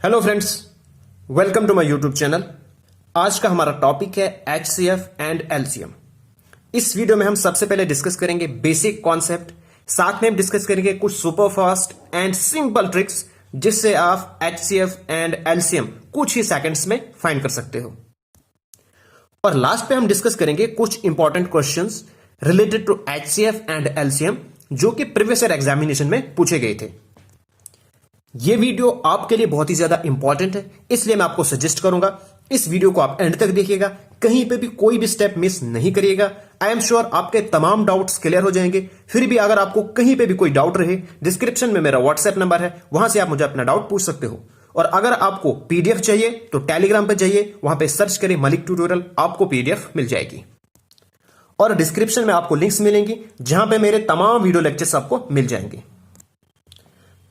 Hello friends, welcome to my YouTube channel. आज का हमारा टॉपिक है एचसीएफ एंड एलसीएम। इस वीडियो में हम सबसे पहले डिस्कस करेंगे बेसिक कॉन्सेप्ट, साथ में हम डिस्कस करेंगे कुछ super fast and simple tricks जिससे आप एचसीएफ एंड एलसीएम कुछ ही सेकंड्स में फाइंड कर सकते हो। और लास्ट पे हम डिस्कस करेंगे कुछ important questions related to HCF and LCM जो कि प्रीवियस ईयर एग्जामिनेशन में पूछे गए थे। यह वीडियो आपके लिए बहुत ही ज्यादा इंपॉर्टेंट है, इसलिए मैं आपको सजेस्ट करूंगा इस वीडियो को आप एंड तक देखिएगा, कहीं पे भी कोई भी स्टेप मिस नहीं करिएगा। आई एम श्योर आपके तमाम डाउट्स क्लियर हो जाएंगे। फिर भी अगर आपको कहीं पे भी कोई डाउट रहे, डिस्क्रिप्शन में मेरा व्हाट्सएप नंबर है, वहां से आप मुझे अपना डाउट पूछ सकते हो। और अगर आपको पीडीएफ चाहिए तो टेलीग्राम पे जाइए, वहां पे सर्च करें मलिक ट्यूटोरियल, आपको पीडीएफ मिल जाएगी। और डिस्क्रिप्शन में आपको लिंक्स मिलेंगी जहां पे मेरे तमाम वीडियो लेक्चर्स आपको मिल जाएंगे।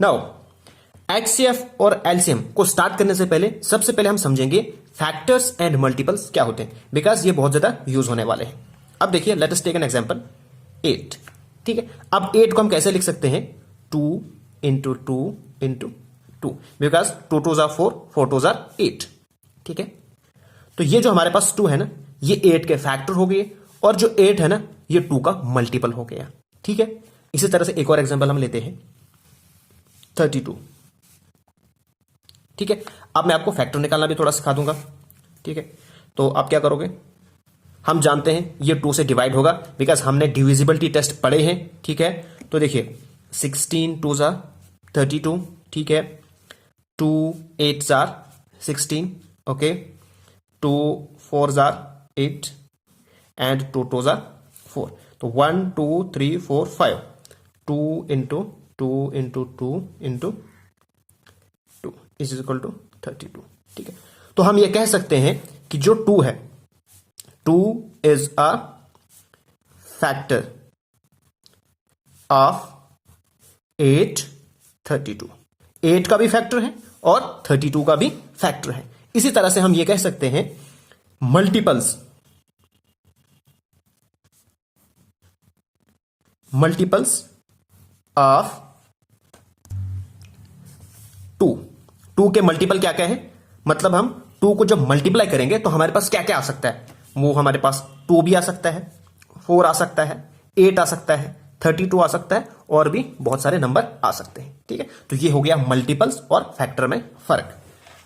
नाउ एचसीएफ और एलसीएम को स्टार्ट करने से पहले सबसे पहले हम समझेंगे फैक्टर्स एंड मल्टीपल्स क्या होते हैं, बिकॉज ये बहुत ज्यादा यूज होने वाले हैं। अब देखिए, let us take an example 8। ठीक है, अब 8 को हम कैसे लिख सकते हैं? 2 into 2 into 2, because 2 2s are 4, 4 2s are 8। ठीक है, तो ये जो हमारे पास 2 है ना, ये 8 के फैक्टर हो गए, और जो 8 है ना, ये 2 का मल्टीपल हो गया। ठीक है, इसी तरह से एक और एग्जांपल हम लेते हैं 32। ठीक है, अब मैं आपको फैक्टर निकालना भी थोड़ा सिखा दूंगा। ठीक है, तो आप क्या करोगे? हम जानते हैं ये 2 से डिवाइड होगा, बिकॉज हमने डिविजिबिलिटी टेस्ट पढ़े हैं। ठीक है, तो देखिए 16 2s are 32। ठीक है, 2 8s are 16। Okay, 2 4s are 8 and 2 2s are 4। तो 1 2 3 4 5, 2 into 2 into 2 into is equal to 32। ठीक है, तो हम ये कह सकते हैं कि जो 2 है, 2 इज अ फैक्टर ऑफ 8 32। 8 का भी फैक्टर है और 32 का भी फैक्टर है। इसी तरह से हम ये कह सकते हैं मल्टीपल्स ऑफ 2 के मल्टीपल क्या क्या है? मतलब हम 2 को जब मल्टीप्लाई करेंगे तो हमारे पास क्या क्या आ सकता है? वो हमारे पास 2 भी आ सकता है, 4 आ सकता है, 8 आ सकता है, 32 आ सकता है, और भी बहुत सारे नंबर आ सकते हैं। ठीक है, तो ये हो गया मल्टीपल्स और फैक्टर में फर्क।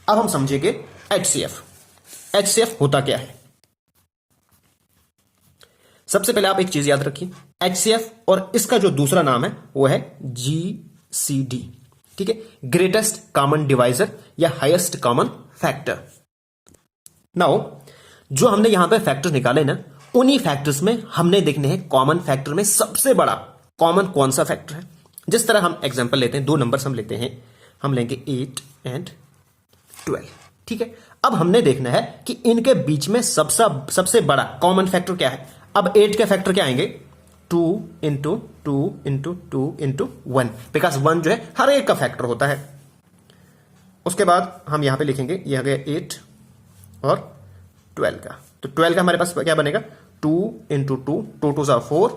अब हम समझेंगे एचसीएफ। एचसीएफ होता क्या है? सबसे पहले आप एक चीज याद रखिए, एचसीएफ और इसका जो दूसरा नाम है वो है जीसीडी। ठीक है, ग्रेटेस्ट कॉमन डिवाइजर या हाईएस्ट कॉमन फैक्टर। नाउ जो हमने यहां पे फैक्टर निकाले ना, उन्हीं फैक्टर्स में हमने देखने हैं कॉमन फैक्टर में सबसे बड़ा कॉमन कौन सा फैक्टर है। जिस तरह हम एग्जांपल लेते हैं, 2 नंबर्स हम लेते हैं, हम लेंगे 8 एंड 12। ठीक है, अब हमने देखना है कि इनके बीच में सबसे बड़ा कॉमन फैक्टर क्या है। अब 8 के फैक्टर क्या आएंगे? 2 इंटू 2 इंटू 2 इंटू 1, बिकॉज 1 जो है हर एक का फैक्टर होता है। उसके बाद हम यहां पे लिखेंगे, यह आ गया 8 और 12 का। तो 12 का हमारे पास क्या बनेगा? 2 into 2, 2 2s are 4,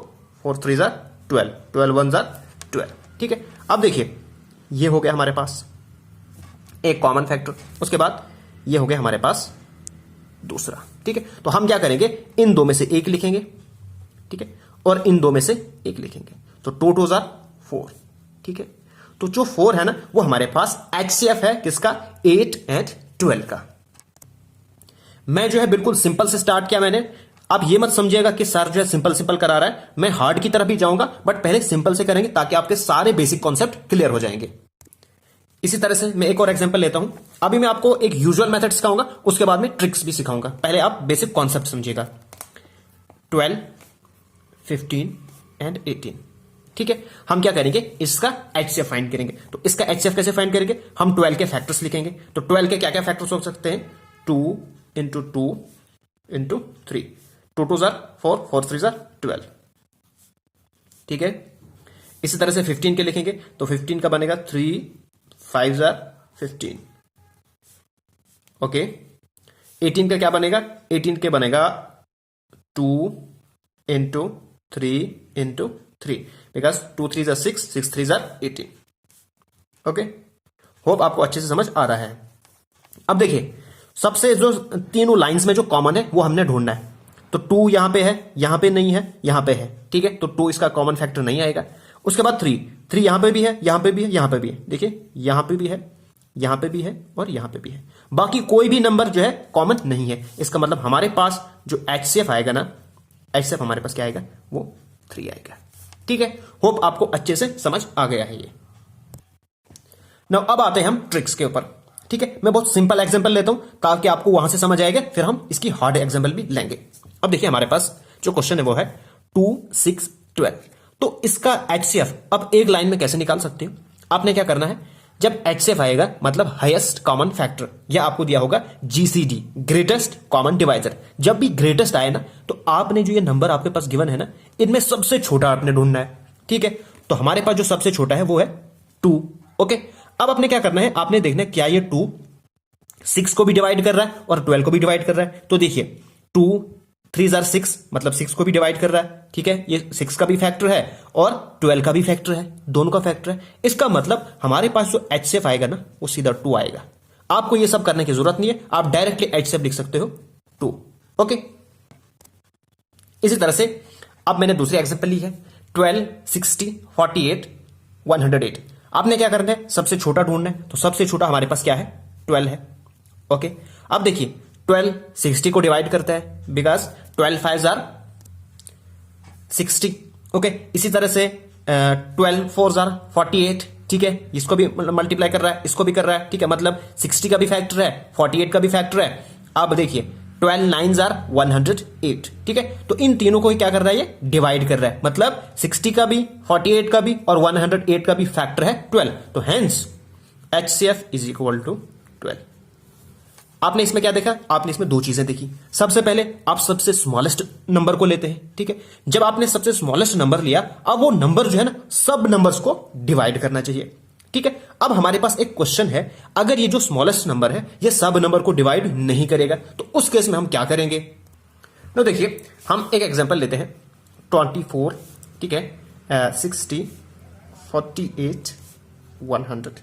4 3s are 12, 12 1s are 12। ठीक है, अब देखिए ये हो गया हमारे पास एक कॉमन फैक्टर। उसके बाद ये हो गया हमारे पास दूसरा। ठीक है, तो हम क्या करेंगे? इन 2 में से एक लिखेंगे। ठीक है, और इन 2 में से एक लिखेंगे, तो 2 2s are 4। ठीक है, तो जो 4 है ना, वो हमारे पास एचसीएफ है किसका? 8 एंड 12 का। मैं जो है बिल्कुल सिंपल से स्टार्ट किया मैंने। आप ये मत समझिएगा कि सर जो है सिंपल करा रहा है, मैं हार्ड की तरफ भी जाऊंगा, बट पहले सिंपल से करेंगे ताकि आपके सारे बेसिक कॉन्सेप्ट क्लियर हो जाएंगे। इसी तरह से मैं एक और एग्जांपल लेता हूं। अभी मैं आपको एक यूजुअल मेथड सिखाऊंगा, उसके बाद में ट्रिक्स भी सिखाऊंगा। पहले आप बेसिक कॉन्सेप्ट समझिएगा। 12 15 एंड 18। ठीक है, हम क्या करेंगे? इसका एचसीएफ फाइंड करेंगे। तो इसका एचसीएफ कैसे फाइंड करेंगे? हम 12 के फैक्टर्स लिखेंगे। तो 12 के क्या क्या फैक्टर्स हो सकते हैं? 2 into 2 into 3, 2 2s are 4, 4 3s are 12। ठीक है, इसी तरह से 15 के लिखेंगे, तो 15 का बनेगा 3 5s are 15। ओके, 18 का क्या बनेगा? 18 के बनेगा 2 into 3 into 3, because 2 3s are 6, 6 3s are 18। Okay, hope आपको अच्छे से समझ आ रहा है। अब देखिए सबसे जो तीनों लाइंस में जो कॉमन है वो हमने ढूंढना है। तो 2 यहां पे है, यहां पे नहीं है, यहां पे है, ठीक है, तो 2 इसका कॉमन फैक्टर नहीं आएगा। उसके बाद 3 यहां पे भी है, यहां पे भी है, यहां पे भी है, देखिए यहां पे भी है, यहां पे भी है और यहां पे भी है। बाकी कोई भी नंबर जो है कॉमन नहीं है। इसका मतलब हमारे पास जो HCF आएगा ना, HCF हमारे पास क्या आएगा, वो 3 आएगा। ठीक है, होप आपको अच्छे से समझ आ गया है ये। नाउ अब आते हैं हम ट्रिक्स के ऊपर। ठीक है, मैं बहुत सिंपल एग्जांपल लेता हूं ताकि आपको वहां से समझ आएगा, फिर हम इसकी हार्ड एग्जांपल भी लेंगे। अब देखिए हमारे पास जो क्वेश्चन है वो है 2, 6, 12। तो इसका HCF अब एक लाइन में कैसे निकाल सकते हो? आपने क्या करना है, जब HCF आएगा मतलब हाईएस्ट कॉमन फैक्टर, या आपको दिया होगा GCD, ग्रेटेस्ट कॉमन डिवाइजर। जब भी ग्रेटेस्ट आए ना तो आपने जो ये नंबर आपके पास गिवन है ना, इनमें सबसे छोटा आपने ढूंढना है। ठीक है, तो हमारे पास जो सबसे छोटा है वो है 2। ओके, अब आपने क्या करना है, आपने देखना है क्या ये 2 6 को भी डिवाइड कर रहा है और 12 को भी डिवाइड कर रहा है। तो देखिए 2 3 जार 6 मतलब 6 को भी डिवाइड कर रहा है। ठीक है, ये 6 का भी फैक्टर है और 12 का भी फैक्टर है, दोनों का फैक्टर है। इसका मतलब हमारे पास जो HCF आएगा ना वो सीधा 2 आएगा। आपको ये सब करने की जरूरत नहीं है, आप डायरेक्टली HCF लिख सकते हो 2। ओके, इसी तरह से अब मैंने दूसरी एग्जांपल ली है 12, 60, 48, 108। आपने क्या करना है, सबसे छोटा ढूंढना है। तो सबसे छोटा हमारे पास क्या है, 12 है। ओके, अब देखिए 12 60 को डिवाइड करता है, बिकॉज 12 5 आर 60। ओके, इसी तरह से 12 4 आर 48। ठीक है, इसको भी मल्टीप्लाई कर रहा है, इसको भी कर रहा है। ठीक है, मतलब 60 का भी फैक्टर है, 48 का भी फैक्टर है। अब देखिए 12 9 आर 108। ठीक है, तो इन तीनों को ही क्या कर रहा है, ये डिवाइड कर रहा है। मतलब 60 का भी, 48 का भी और 108 का भी फैक्टर है 12। तो hence HCF is equal to 12। आपने इसमें क्या देखा, आपने इसमें दो चीजें देखी। सबसे पहले आप सबसे स्मॉलेस्ट नंबर को लेते हैं। ठीक है, जब आपने सबसे स्मॉलेस्ट नंबर लिया, अब वो नंबर जो है ना सब नंबर्स को डिवाइड करना चाहिए। ठीक है, अब हमारे पास एक क्वेश्चन है, अगर ये जो स्मॉलेस्ट नंबर है ये सब नंबर को डिवाइड नहीं करेगा तो उस केस में हम क्या करेंगे। तो देखिए हम एक एग्जांपल लेते हैं 24, ठीक है, 60, 48, 108।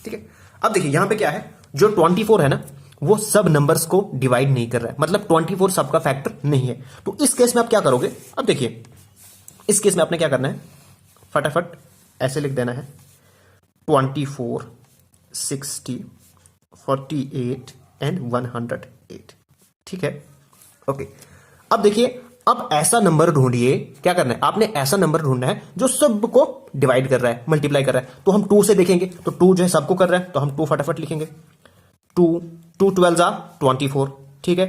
ठीक है, अब देखिए यहां पे क्या है, जो 24 है ना वो सब नंबर्स को डिवाइड नहीं कर रहा है, मतलब 24 सबका फैक्टर नहीं है। तो इस केस में आप क्या करोगे, अब देखिए इस केस में आपने क्या करना है, फटाफट ऐसे लिख देना है 24, 60, 48 एंड 108। ठीक है, ओके, अब देखिए अब ऐसा नंबर ढूंढिए, क्या करना है आपने, ऐसा नंबर ढूंढना है जो सबको डिवाइड कर रहा है, मल्टीप्लाई कर रहा है। तो हम 2 से देखेंगे, तो 2 जो है सबको कर रहा है, तो हम 2 फटाफट लिखेंगे। 2 12 जा 24। ठीक है,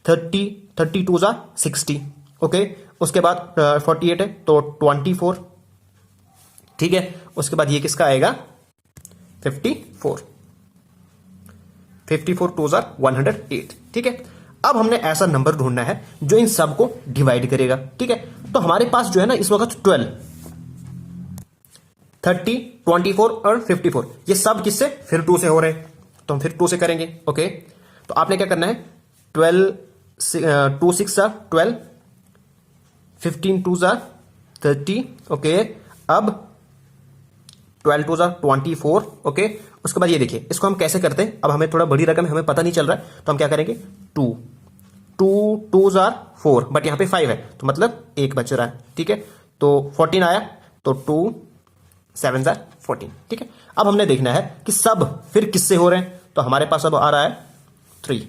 32 जा 60। ओके, उसके बाद 48 है तो 24। ठीक है, उसके बाद ये किसका आएगा 54। 54 2 जा 108। ठीक है, अब हमने ऐसा नंबर ढूंढना है जो इन सब को डिवाइड करेगा। ठीक है, तो हमारे पास जो है ना इस वक्त 12, 30, 24 और 54 ये सब किससे, फिर 2 से हो रहे हैं, तो हम फिर 2 से करेंगे। ओके, तो आपने क्या करना है 12 2 6 जा 12, 15 2 जा 30। ओके, अब 12 2 जा 24। ओके, उसके बाद ये देखिए इसको हम कैसे करते हैं, अब हमें थोड़ा बड़ी रकम है, हमें पता नहीं चल रहा है, तो हम क्या करेंगे 2 2 जा 4, बट यहां पे 5 है तो मतलब 1 बच रहा है। ठीक है, तो 14 आया, तो 2 7 जा 14। ठीक है, अब हमने देखना है कि सब फिर किससे हो रहे हैं, तो हमारे पास अब आ रहा है 3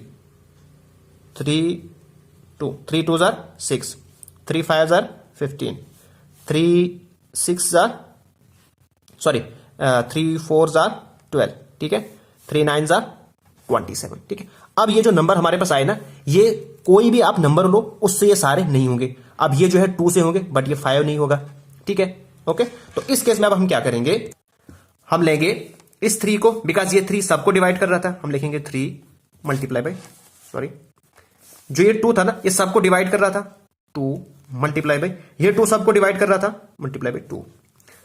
3 2 जा 6, 3 5 जा 15, 3 6 जा 3 4 जा 12। ठीक है, 3 9 जा 27। ठीक है, अब ये जो नंबर हमारे पास आए ना, ये कोई भी आप नंबर लो उससे ये सारे नहीं होंगे। अब ये जो है 2 से होंगे बट ये 5 नहीं होगा। ठीक है, ओके, तो इस केस में अब हम क्या करेंगे, हम लेंगे इस 3 को, बिकॉज ये 3 सबको डिवाइड कर रहा था, हम लिखेंगे 3 मल्टीप्लाई बाई, जो ये 2 था ना ये सबको डिवाइड कर रहा था, 2 मल्टीप्लाई बाई, ये 2 सबको डिवाइड कर रहा था, मल्टीप्लाई बाई 2।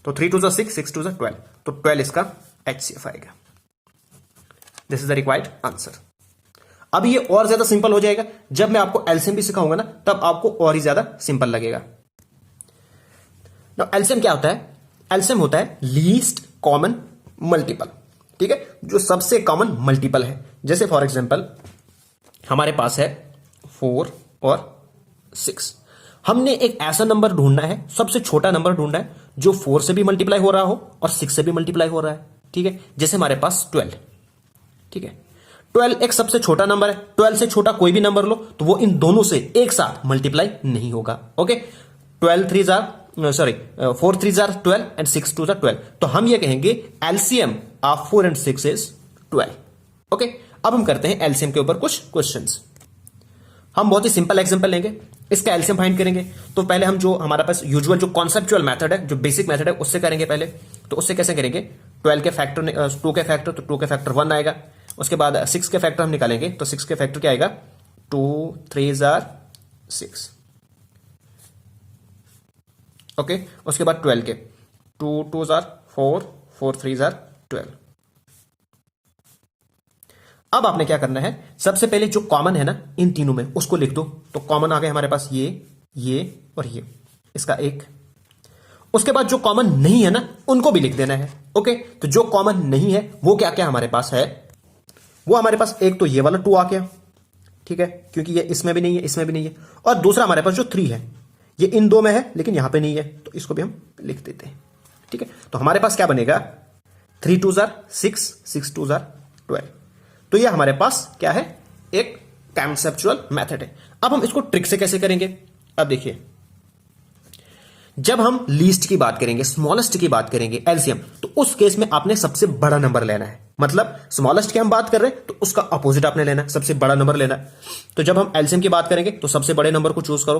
तो 3 2 6, 6 2 12, तो 12 इसका HCF आएगा। This is the required answer. अब ये और ज्यादा सिंपल हो जाएगा, जब मैं आपको एलसीएम भी सिखाऊंगा ना तब आपको और ही ज्यादा सिंपल लगेगा। एलसीएम क्या होता है, एलसीएम होता है लीस्ट कॉमन मल्टीपल। ठीक है, जो सबसे कॉमन मल्टीपल है। जैसे फॉर एग्जांपल हमारे पास है 4 और 6। हमने एक ऐसा नंबर ढूंढना है, सबसे छोटा नंबर ढूंढना है जो 4 से भी मल्टीप्लाई हो रहा हो और 6 से भी मल्टीप्लाई हो रहा है। ठीक है, जैसे हमारे पास 12। ठीक है, 12 एक सबसे छोटा नंबर है। 12 से छोटा कोई भी नंबर लो तो वो इन दोनों से एक साथ मल्टीप्लाई नहीं होगा। Okay, 4 3 jar 12 and 6 2 jar 12। तो हम ये कहेंगे LCM of 4 and 6 is 12। Okay, अब हम करते हैं एलसीएम के ऊपर कुछ क्वेश्चंस। हम बहुत ही सिंपल एग्जांपल लेंगे, इसका एलसीएम फाइंड करेंगे। तो पहले हम जो हमारा पास यूजुअल जो कॉन्सेप्चुअल मेथड है, जो बेसिक मेथड है, उससे करेंगे पहले। तो उससे कैसे करेंगे, 12 के फैक्टर 2 के फैक्टर, तो 2 के फैक्टर 1 आएगा। उसके बाद 6 के फैक्टर हम निकालेंगे, तो 6 के फैक्टर क्या आएगा, 2 3 जार 6। ओके, उसके बाद 12 के 2 2 जार 4 4 3 जार 12। अब आपने क्या करना है, सबसे पहले जो कॉमन है ना इन तीनों में उसको लिख दो। तो कॉमन आ गए हमारे पास ये और ये, इसका एक। उसके बाद जो कॉमन नहीं है ना उनको भी लिख देना है। ओके, तो जो कॉमन नहीं है वो क्या क्या हमारे पास है, वो हमारे पास एक तो ये वाला 2 आ गया। ठीक है, क्योंकि ये इसमें भी नहीं है, इसमें भी नहीं है। और दूसरा हमारे पास जो 3 है, ये इन दो में है लेकिन यहां पे नहीं है, तो इसको भी हम लिख देते हैं। ठीक है, तो हमारे पास क्या बनेगा, 3 2 जार 6 6 2 जार 12। तो ये हमारे पास क्या है, एक कॉन्सेप्चुअल मेथड है। अब हम इसको ट्रिक से कैसे करेंगे, अब देखिए, जब हम लीस्ट की बात करेंगे, स्मॉलेस्ट की बात करेंगे, एलसीएम, तो उस केस में आपने सबसे बड़ा नंबर लेना है। मतलब स्मॉलेस्ट की हम बात कर रहे हैं तो उसका अपोजिट आपने लेना है, सबसे बड़ा नंबर लेना है। तो जब हम एलसीएम की बात करेंगे तो सबसे बड़े नंबर को चूज करो,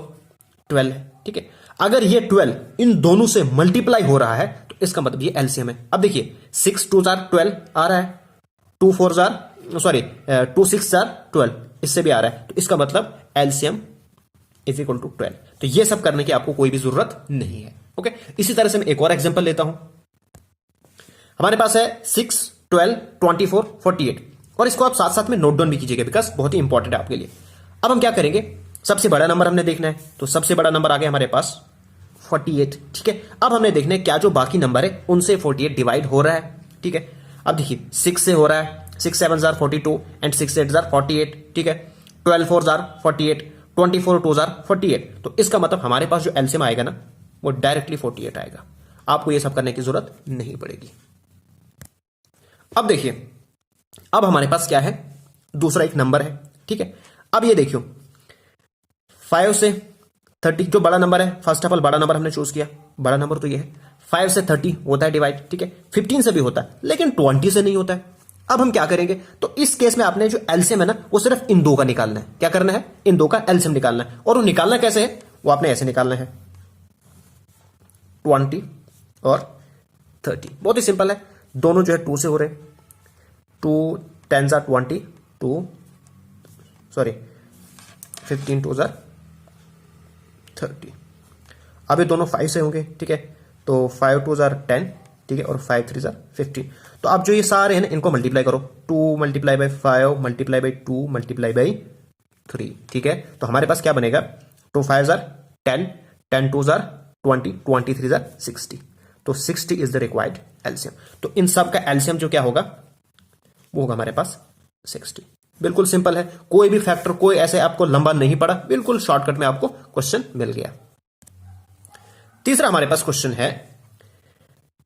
12 है। ठीक है, अगर ये 12 इन दोनों से मल्टीप्लाई हो रहा है तो इसका मतलब ये एलसीएम है। अब देखिए 6 2 जार 12 आ रहा है, 2 6 जार 12 इससे भी आ रहा है, तो इसका मतलब एलसीएम इज इक्वल टू 12। तो ये सब करने की आपको कोई भी जरूरत नहीं है। ओके, इसी तरह से मैं एक और एग्जांपल लेता हूं। हमारे पास है 6 12 24 48, और इसको आप साथ साथ में नोट डाउन भी कीजिएगा बिकॉज बहुत ही इंपॉर्टेंट है आपके लिए। अब हम क्या करेंगे, सबसे बड़ा नंबर हमने देखना है, तो सबसे बड़ा नंबर आ गया हमारे पास 48। ठीक है, अब हमने देखना है क्या जो बाकी नंबर है उनसे 48 डिवाइड हो रहा है। ठीक है, अब देखिए 6 से हो रहा है, 6 7 जार 42 एंड 6 8 जार 48। ठीक है, 12 4 जार 48, 24 2 जार 48। तो इसका मतलब हमारे पास जो एलसीएम आएगा ना वो डायरेक्टली 48 आएगा। आपको ये सब करने की जरूरत नहीं पड़ेगी। अब देखिए, अब हमारे पास क्या है, दूसरा एक नंबर है। ठीक है, अब ये देखियो 5 से 30 जो बड़ा नंबर है, फर्स्ट ऑफ ऑल बड़ा नंबर हमने चूज किया, बड़ा नंबर तो ये है। 5 से 30 होता है डिवाइड। ठीक है, 15 से भी होता है लेकिन 20 से नहीं होता है। अब हम क्या करेंगे, तो इस केस में आपने जो एलसीएम है ना वो सिर्फ इन दो का निकालना है। क्या करना है, इन दो का एलसीएम निकालना है। और वो निकालना कैसे है, वो आपने ऐसे निकालना है, 20 और 30। बहुत ही सिंपल है, दोनों जो है 2 से हो रहे, 2 10 जार 20, 15 2 जार 30। अब ये दोनों 5 से होंगे। ठीक है, तो 5 2 जार 10। ठीक है, और 5 3 जार 15। तो आप जो ये सारे हैं ना इनको मल्टीप्लाई करो, 2 multiply by 5 multiply by 2 multiply by 3। ठीक है, तो हमारे पास क्या बनेगा, 2 5 जार 10, 10 2 जार 20, 23 जार 60। तो 60 इज द रिक्वायर्ड एलसीएम। तो इन सब का एलसीएम जो क्या होगा, वो होगा हमारे पास 60। बिल्कुल सिंपल है, कोई भी फैक्टर कोई ऐसे आपको लंबा नहीं पड़ा, बिल्कुल शॉर्टकट में आपको क्वेश्चन मिल गया। तीसरा हमारे पास क्वेश्चन है,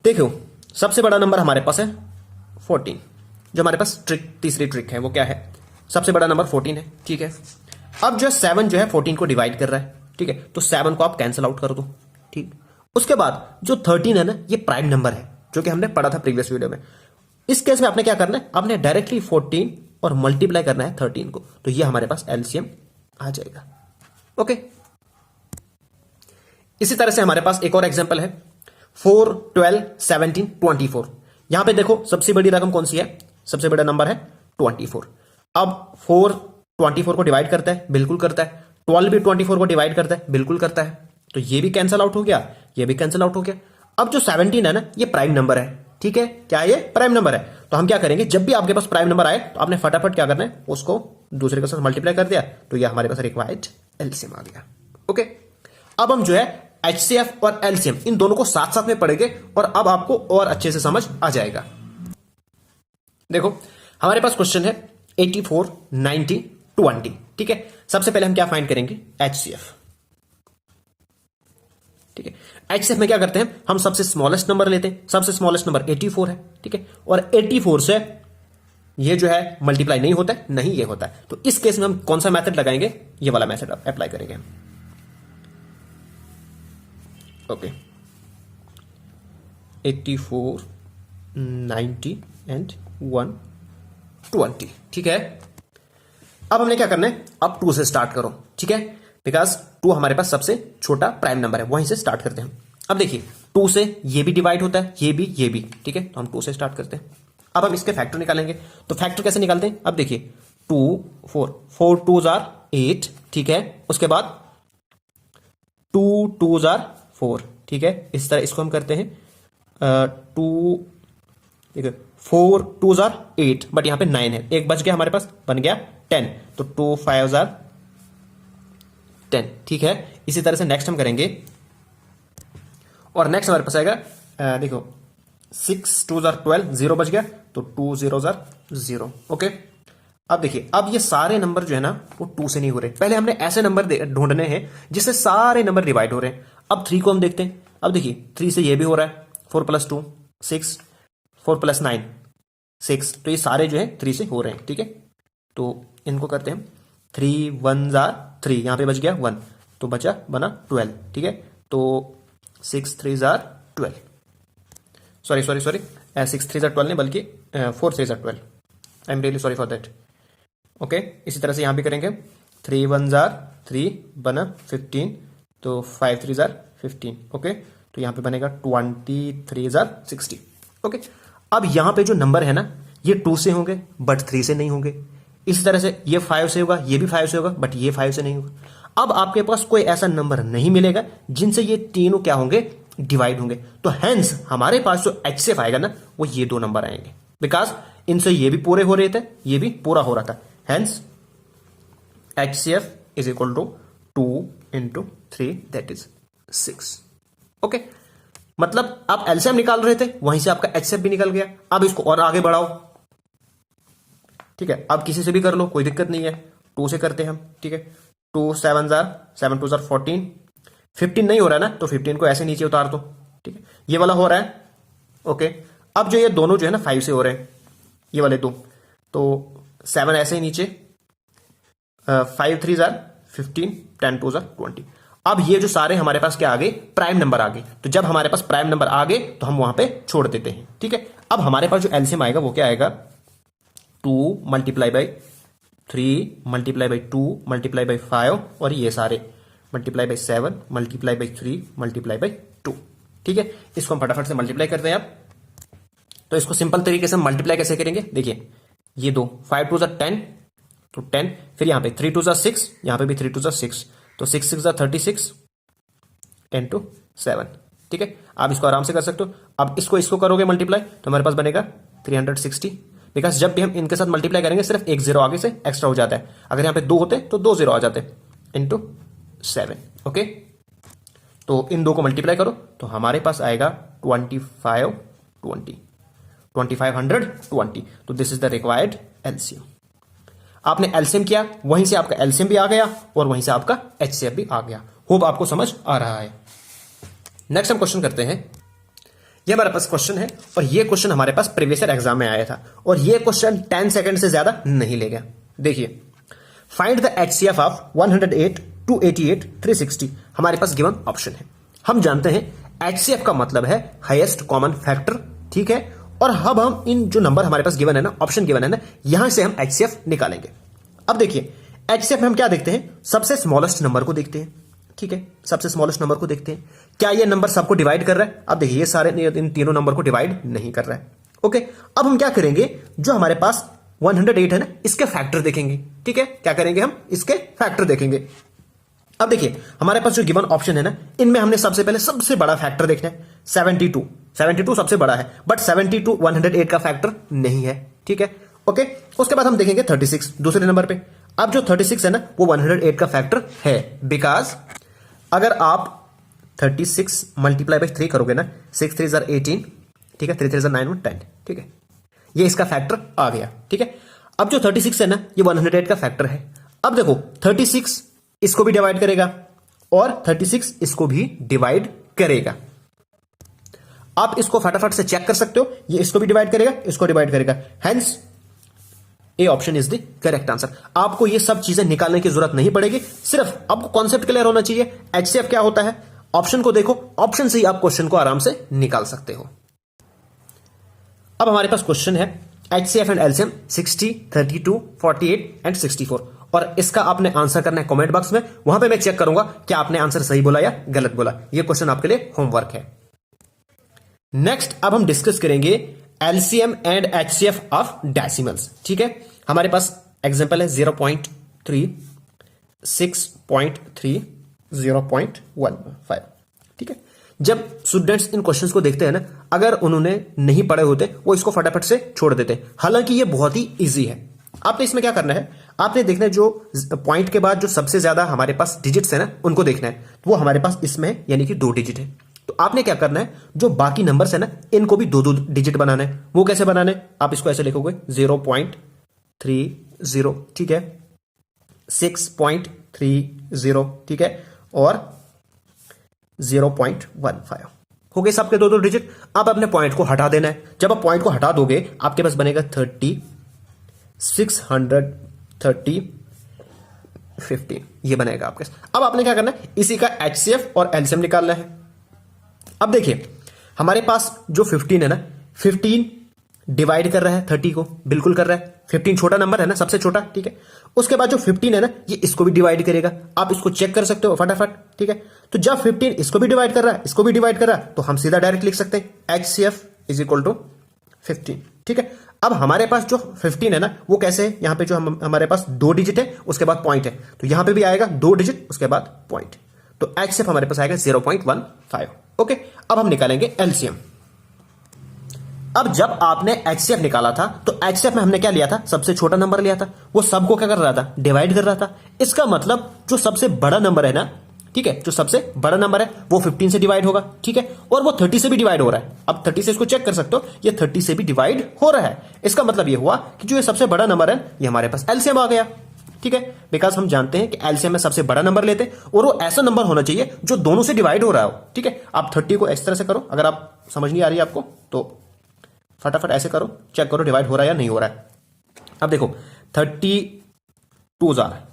देखो सबसे बड़ा नंबर हमारे पास है 14। जो हमारे पास तीसरी ट्रिक है वो क्या है, सबसे बड़ा नंबर 14 है। ठीक है, अब जो 7 जो है 14 को डिवाइड कर रहा है। ठीक है, तो 7 को आप कैंसिल आउट कर दो। ठीक, उसके बाद जो 13 है ना ये प्राइम नंबर है, जो कि हमने पढ़ा था प्रीवियस वीडियो में। इस केस में आपने क्या करना है, आपने डायरेक्टली 14 और मल्टीप्लाई करना है 13 को, तो ये हमारे पास एलसीएम आ जाएगा। ओके, इसी तरह से हमारे पास एक और एग्जांपल है, 4 12 17 24। यहां पे देखो सबसे बड़ी रकम कौन सी है, सबसे बड़ा नंबर है 24। अब 4 24 को डिवाइड करता है, बिल्कुल करता है। 12 भी 24 को डिवाइड करता है, बिल्कुल करता है। तो ये भी कैंसिल आउट हो गया, ये भी कैंसिल आउट हो गया। अब जो 17 है ना ये प्राइम नंबर है। ठीक है, क्या है, ये प्राइम नंबर है। तो हम क्या करेंगे, जब भी आपके पास प्राइम नंबर आए तो आपने फटाफट क्या करना है, उसको दूसरे के साथ मल्टीप्लाई कर दिया, तो यह हमारे पास रिक्वायर्ड एलसीएम आ गया। ओके, अब हम जो है एचसीएफ और एलसीएम इन दोनों को साथ साथ में पढ़ेंगे और अब आपको और अच्छे से समझ आ जाएगा। देखो हमारे पास क्वेश्चन है 84, 90, 20। ठीक है, सबसे पहले हम क्या फाइंड करेंगे, एचसीएफ। ठीक है, एचसीएफ में क्या करते हैं, हम सबसे स्मॉलेस्ट नंबर लेते हैं। सबसे स्मॉलेस्ट नंबर 84 है। ठीक है, और 84 से ये जो है मल्टीप्लाई नहीं होता है, नहीं ये होता है। तो इस केस में हम कौन सा मेथड लगाएंगे, ये वाला मेथड अप्लाई करेंगे। Okay, 84, 90 and 120। ठीक है, अब हमने क्या करना है, अब 2 से स्टार्ट करो। ठीक है, बिकॉज 2 हमारे पास सबसे छोटा प्राइम नंबर है, वहीं से स्टार्ट करते हैं। अब देखिए 2 से ये भी डिवाइड होता है, ये भी। ठीक है, तो हम 2 से स्टार्ट करते हैं। अब हम इसके फैक्टर निकालेंगे। तो फैक्टर कैसे निकालते हैं, अब देखिए 2, 4 2s are 8। ठीक है, उसके बाद 2 2s are 4। ठीक है, इस तरह इसको हम करते हैं 2, ठीक है, 4 2s are 8, बट यहां पे 9 है, एक बच गया हमारे पास, बन गया 10। तो 2 5s are 10। ठीक है, इसी तरह से नेक्स्ट हम करेंगे, और नेक्स्ट हमारे पास आएगा देखो 6 2s are 12, 0 बच गया, तो 2 0s are 0। ओके, अब देखिए अब ये सारे नंबर जो है ना वो 2 से नहीं हो रहे। पहले हमने ऐसे नंबर ढूंढने हैं जिससे सारे नंबर डिवाइड हो रहे हैं। अब 3 को हम देखते हैं। अब देखिए 3 से ये भी हो रहा है, 4 + 2 6, 4 + 9 6। तो ये सारे जो है 3 से हो रहे हैं। ठीक है, तो इनको करते हैं 3 1s are 3, यहां पे बच गया 1, तो बचा बना 12। ठीक है, तो 6 3s are 12, sorry 6 3s are 12 नहीं, बल्कि 4 3s are 12। I am really sorry for that. Okay, इसी तरह से यहां भी करेंगे 3 1s are 3 बना 15, तो 5 3s are 15। ओके, तो यहां पे बनेगा 20 3s are 60। ओके, अब यहां पे जो नंबर है ना ये 2 से होंगे बट 3 से नहीं होंगे। इसी तरह से ये 5 से होगा, ये भी 5 से होगा, बट ये 5 से नहीं होगा। अब आपके पास कोई ऐसा नंबर नहीं मिलेगा जिनसे ये तीनों क्या होंगे, डिवाइड होंगे। तो हेंस हमारे पास जो एचसीएफ आएगा ना वो ये 2 नंबर आएंगे, बिकॉज इनसे ये भी पूरे हो रहे थे, ये भी पूरा हो रहा था। Hence HCF is equal to 2 × 3, that is 6। Okay, मतलब आप एलसीएम निकाल रहे थे, वहीं से आपका एचसीएफ भी निकल गया। अब इसको और आगे बढ़ाओ। ठीक है, अब किसी से भी कर लो, कोई दिक्कत नहीं है। 2 से करते हैं हम। ठीक है, 2 7s are 7 2s are 14। 15 नहीं हो रहा है ना, तो 15 को ऐसे नीचे उतार दो। ठीक है, ये वाला हो रहा है। ओके, अब जो ये दोनों जो है ना 5 से हो रहे हैं, ये वाले 2, तो 7 ऐसे ही नीचे, 5 3s are 15, 10 2s are 20। अब ये जो सारे हमारे पास क्या आ गए, प्राइम नंबर आ गए। तो जब हमारे पास प्राइम नंबर आ गए तो हम वहां पे छोड़ देते हैं। ठीक है, अब हमारे पास जो एलसीएम आएगा वो क्या आएगा, 2 × 3 × 2 × 5, और ये सारे multiply by 7 multiply by 3 multiply by 2। ठीक है, इसको हम फटाफट से मल्टीप्लाई करते हैं। आप तो इसको सिंपल तरीके से मल्टीप्लाई कैसे करेंगे, देखिए ये 2 5 2s are 10, तो 10, फिर यहां पे 3 2s are 6, यहां पे भी 3 2s are 6, तो 6 6s are 36 × 7। ठीक है, आप इसको आराम से कर सकते हो। अब इसको करोगे मल्टीप्लाई तो हमारे पास बनेगा 360, बिकॉज जब भी हम इनके साथ मल्टीप्लाई करेंगे सिर्फ एक 0 आगे से एक्स्ट्रा हो जाता है। अगर यहां पे 2 होते तो 2 0 आ जाते, × 7। ओके, तो इन 2 को मल्टीप्लाई करो तो हमारे पास आएगा 2520। तो this is the required LCM. आपने एलसीएम किया, वहीं से आपका एलसीएम भी आ गया और वहीं से आपका एचसीएफ भी आ गया। होप आपको समझ आ रहा है। नेक्स्ट हम क्वेश्चन करते हैं। ये हमारे पास क्वेश्चन है, और ये क्वेश्चन हमारे पास प्रीवियस ईयर एग्जाम में आया था, और ये क्वेश्चन 10 सेकंड से ज्यादा नहीं ले गया। देखिए, फाइंड द एचसीएफ ऑफ 108 288 360। हमारे पास गिवन ऑप्शन है। हम जानते हैं एचसीएफ का मतलब है हाईएस्ट कॉमन फैक्टर। ठीक है, और अब हम इन जो नंबर हमारे पास गिवन है ना, ऑप्शन गिवन है ना, यहां से हम एचसीएफ निकालेंगे। अब देखिए एचसीएफ में हम क्या देखते हैं, सबसे स्मॉलेस्ट नंबर को देखते हैं। ठीक है, सबसे स्मॉलेस्ट नंबर को देखते हैं, क्या ये नंबर सबको डिवाइड कर रहा है। अब देखिए ये सारे इन तीनों नंबर को डिवाइड नहीं कर रहा है। ओके, अब हम क्या करेंगे, जो हमारे पास 108 है ना, इसके फैक्टर देखेंगे। ठीक है, क्या करेंगे, हम इसके फैक्टर देखेंगे। अब देखिए हमारे पास जो गिवन ऑप्शन है ना, इनमें हमने सबसे पहले सबसे बड़ा फैक्टर देखना है, 72 सबसे बड़ा है, बट 72 108 का फैक्टर नहीं है। ठीक है, ओके, उसके बाद हम देखेंगे 36 दूसरे नंबर पे। अब जो 36 है ना वो 108 का फैक्टर है, बिकॉज अगर आप 36 मल्टीप्लाई बाई 3 करोगे ना, 6 3s are 18, ठीक है, 3 3s are 9 और 10। ठीक है, ये इसका फैक्टर आ गया, ठीक है। अब जो 36 है ना, ये 108 का फैक्टर है। अब देखो 36 इसको भी डिवाइड करेगा और 36 इसको भी डिवाइड करेगा। आप इसको फटाफट से चेक कर सकते हो, ये इसको भी डिवाइड करेगा, इसको डिवाइड करेगा, hence A option is the correct answer. आपको ये सब चीजें निकालने की जरूरत नहीं पड़ेगी, सिर्फ आपको कॉन्सेप्ट क्लियर होना चाहिए। एचसीएफ क्या होता है, ऑप्शन को देखो, ऑप्शन से ही आप क्वेश्चन को आराम से निकाल सकते हो। अब हमारे पास क्वेश्चन है एचसीएफ एंड एलसीएम 60, 32, 48 एंड 64, और इसका आपने आंसर करना है कमेंट बॉक्स में। वहां पे मैं चेक करूंगा कि आपने आंसर सही बोला या गलत बोला। यह क्वेश्चन आपके लिए होमवर्क है। नेक्स्ट अब हम डिस्कस करेंगे LCM and HCF of decimals, ठीक है। हमारे पास एग्जांपल है 0.3, 6.3, 0.15, ठीक है। जब स्टूडेंट्स इन क्वेश्चंस को देखते हैं ना, अगर उन्होंने नहीं पढ़े होते वो इसको फटाफट से छोड़ देते। हालांकि ये बहुत ही इजी है। आपने इसमें क्या करना है, आपने देखना है जो पॉइंट के बाद जो सबसे ज्यादा हमारे पास डिजिट्स है ना, उनको देखना है। तो वो हमारे पास इसमें है, यानी कि 2 डिजिट है। तो आपने क्या करना है, जो बाकी नंबर्स है ना, इनको भी 2-2 डिजिट बनाना है। वो कैसे बनाना है, आप इसको ऐसे लिखोगे 0.30, ठीक है, 6.30, ठीक है, और 0.15 हो गए सबके 2-2 डिजिट। अब अपने पॉइंट को हटा देना है। जब आप पॉइंट को हटा दोगे आपके पास बनेगा 30, 630, 15, ये बनेगा आपके। अब आपने क्या करना है, इसी का एचसीएफ और एलसीएम निकालना है। अब देखिए हमारे पास जो 15 है ना, 15 डिवाइड कर रहा है 30 को, बिल्कुल कर रहा है। 15 छोटा नंबर है ना, सबसे छोटा, ठीक है। उसके बाद जो 15 है ना, ये इसको भी डिवाइड करेगा। आप इसको चेक कर सकते हो फटाफट, ठीक है। तो जब 15 इसको भी डिवाइड कर रहा है, इसको भी डिवाइड कर रहा है, तो हम सीधा डायरेक्ट लिख सकते हैं एचसीएफ इज इक्वल टू 15, ठीक है। अब हमारे पास जो 15 है ना, वो कैसे है, यहां पे जो हमारे पास 2 डिजिट है, उसके बाद पॉइंट है, तो यहां पे भी आएगा 2 डिजिट, उसके बाद पॉइंट। तो एचसीएफ हमारे पास आएगा 0.15, ओके। अब हम निकालेंगे एलसीएम। अब जब आपने एचसीएफ निकाला था, तो एचसीएफ में हमने क्या लिया था, सबसे छोटा नंबर लिया था। वो सबको क्या कर रहा था, डिवाइड कर रहा था। इसका मतलब जो सबसे बड़ा नंबर है ना, ठीक है, जो सबसे बड़ा नंबर है वो 15 से डिवाइड होगा, ठीक है, और वो 30 से भी डिवाइड हो रहा है। अब 30 से इसको चेक कर सकते हो, ये 30 से भी डिवाइड हो रहा है। इसका मतलब ये हुआ कि जो ये सबसे बड़ा नंबर है, ये हमारे पास एलसीएम आ गया, ठीक है। बिकॉज हम जानते हैं कि एलसीएम में सबसे बड़ा नंबर लेते हैं, और वो ऐसा नंबर होना चाहिए जो दोनों से डिवाइड हो रहा हो, ठीक है। आप 30 को इस तरह से करो, अगर आप समझ नहीं आ रही है आपको तो फटाफट ऐसे करो, चेक करो डिवाइड हो रहा है या नहीं हो रहा है। अब देखो 32 जार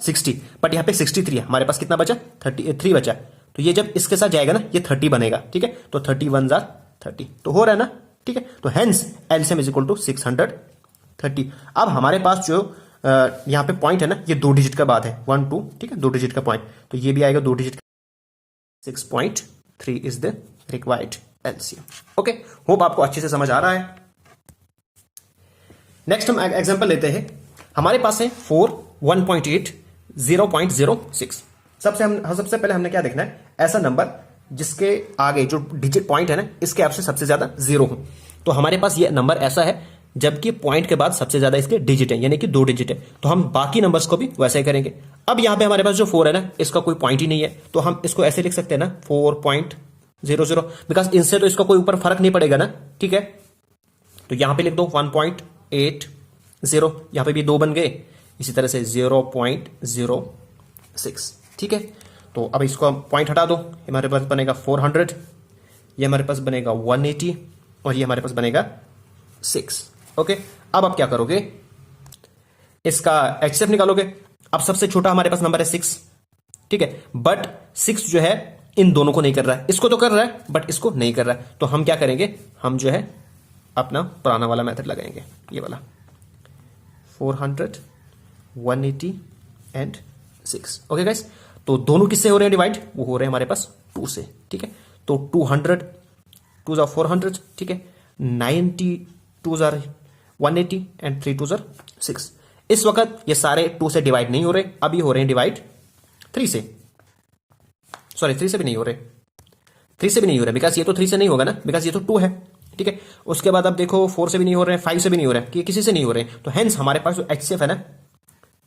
60, बट यहां पे 63 है, हमारे पास कितना बचा, 33 बचा। तो ये जब इसके साथ जाएगा ना, ये 30 बनेगा, ठीक है। तो 31 जार 30, तो हो रहा है ना, ठीक है। तो hence LCM is equal to 630। अब हमारे पास जो यहां पे पॉइंट है ना, ये 2 डिजिट का बाद है, 1 2, ठीक है, 2 डिजिट का पॉइंट, तो ये भी आएगा 2 digit. 6.3 is the required LCM, okay. Hope आपको अच्छे से समझ आ रहा है। नेक्स्ट हम एग्जांपल लेते हैं। हमारे पास है 4, 1.8, 0.06। सबसे पहले हमने क्या देखना है, ऐसा नंबर जिसके आगे जो डिजिट पॉइंट है ना, इसके आपसे सबसे ज्यादा 0 हो। तो हमारे पास ये नंबर ऐसा है जबकि पॉइंट के बाद सबसे ज्यादा इसके डिजिट है, यानी कि 2 डिजिट है। तो हम बाकी नंबर्स को भी वैसे ही करेंगे। अब यहां पे हमारे पास जो 4 है ना, इसका कोई पॉइंट ही नहीं है, तो हम इसको ऐसे लिख सकते हैं ना, 4.00, बिकॉज इनसे तो इसका कोई ऊपर फर्क नहीं पड़ेगा ना, ठीक है। तो यहां पे लिख दो 1.80, यहां पे भी 2 बन गए, इसी तरह से 0.06, ठीक है। तो अब इसको पॉइंट हटा दो, हमारे पास बनेगा 400, ये हमारे पास बनेगा 180, और ये हमारे पास बनेगा 6, ओके। अब आप क्या करोगे, इसका एचसीएफ निकालोगे। अब सबसे छोटा हमारे पास नंबर है 6, ठीक है, बट 6 जो है इन दोनों को नहीं कर रहा है, इसको तो कर रहा है बट इसको नहीं कर रहा है। तो हम क्या करेंगे, हम जो है अपना पुराना वाला मेथड लगाएंगे, ये वाला 400, 180 एंड 6, ओके गाइस। तो दोनों किससे हो रहे हैं डिवाइड, वो हो रहे हैं हमारे पास 2 से, ठीक है। तो 200, 2 जार 400, ठीक है, 90, 2 जार 180 एंड 3 2 जार 6। इस वक्त ये सारे 2 से डिवाइड नहीं हो रहे, अब ये हो रहे हैं डिवाइड 3 से। सॉरी 3 से भी नहीं हो रहे, 3 से भी नहीं हो रहे, बिकॉज ये तो 3 से नहीं होगा ना, बिकॉज ये तो 2 है, ठीक है। उसके बाद अब देखो 4 से भी नहीं हो रहे हैं, 5 से भी नहीं हो रहे हैं, कि किसी से नहीं हो रहे हैं। तो हेंस हमारे पास जो एचसीएफ है ना,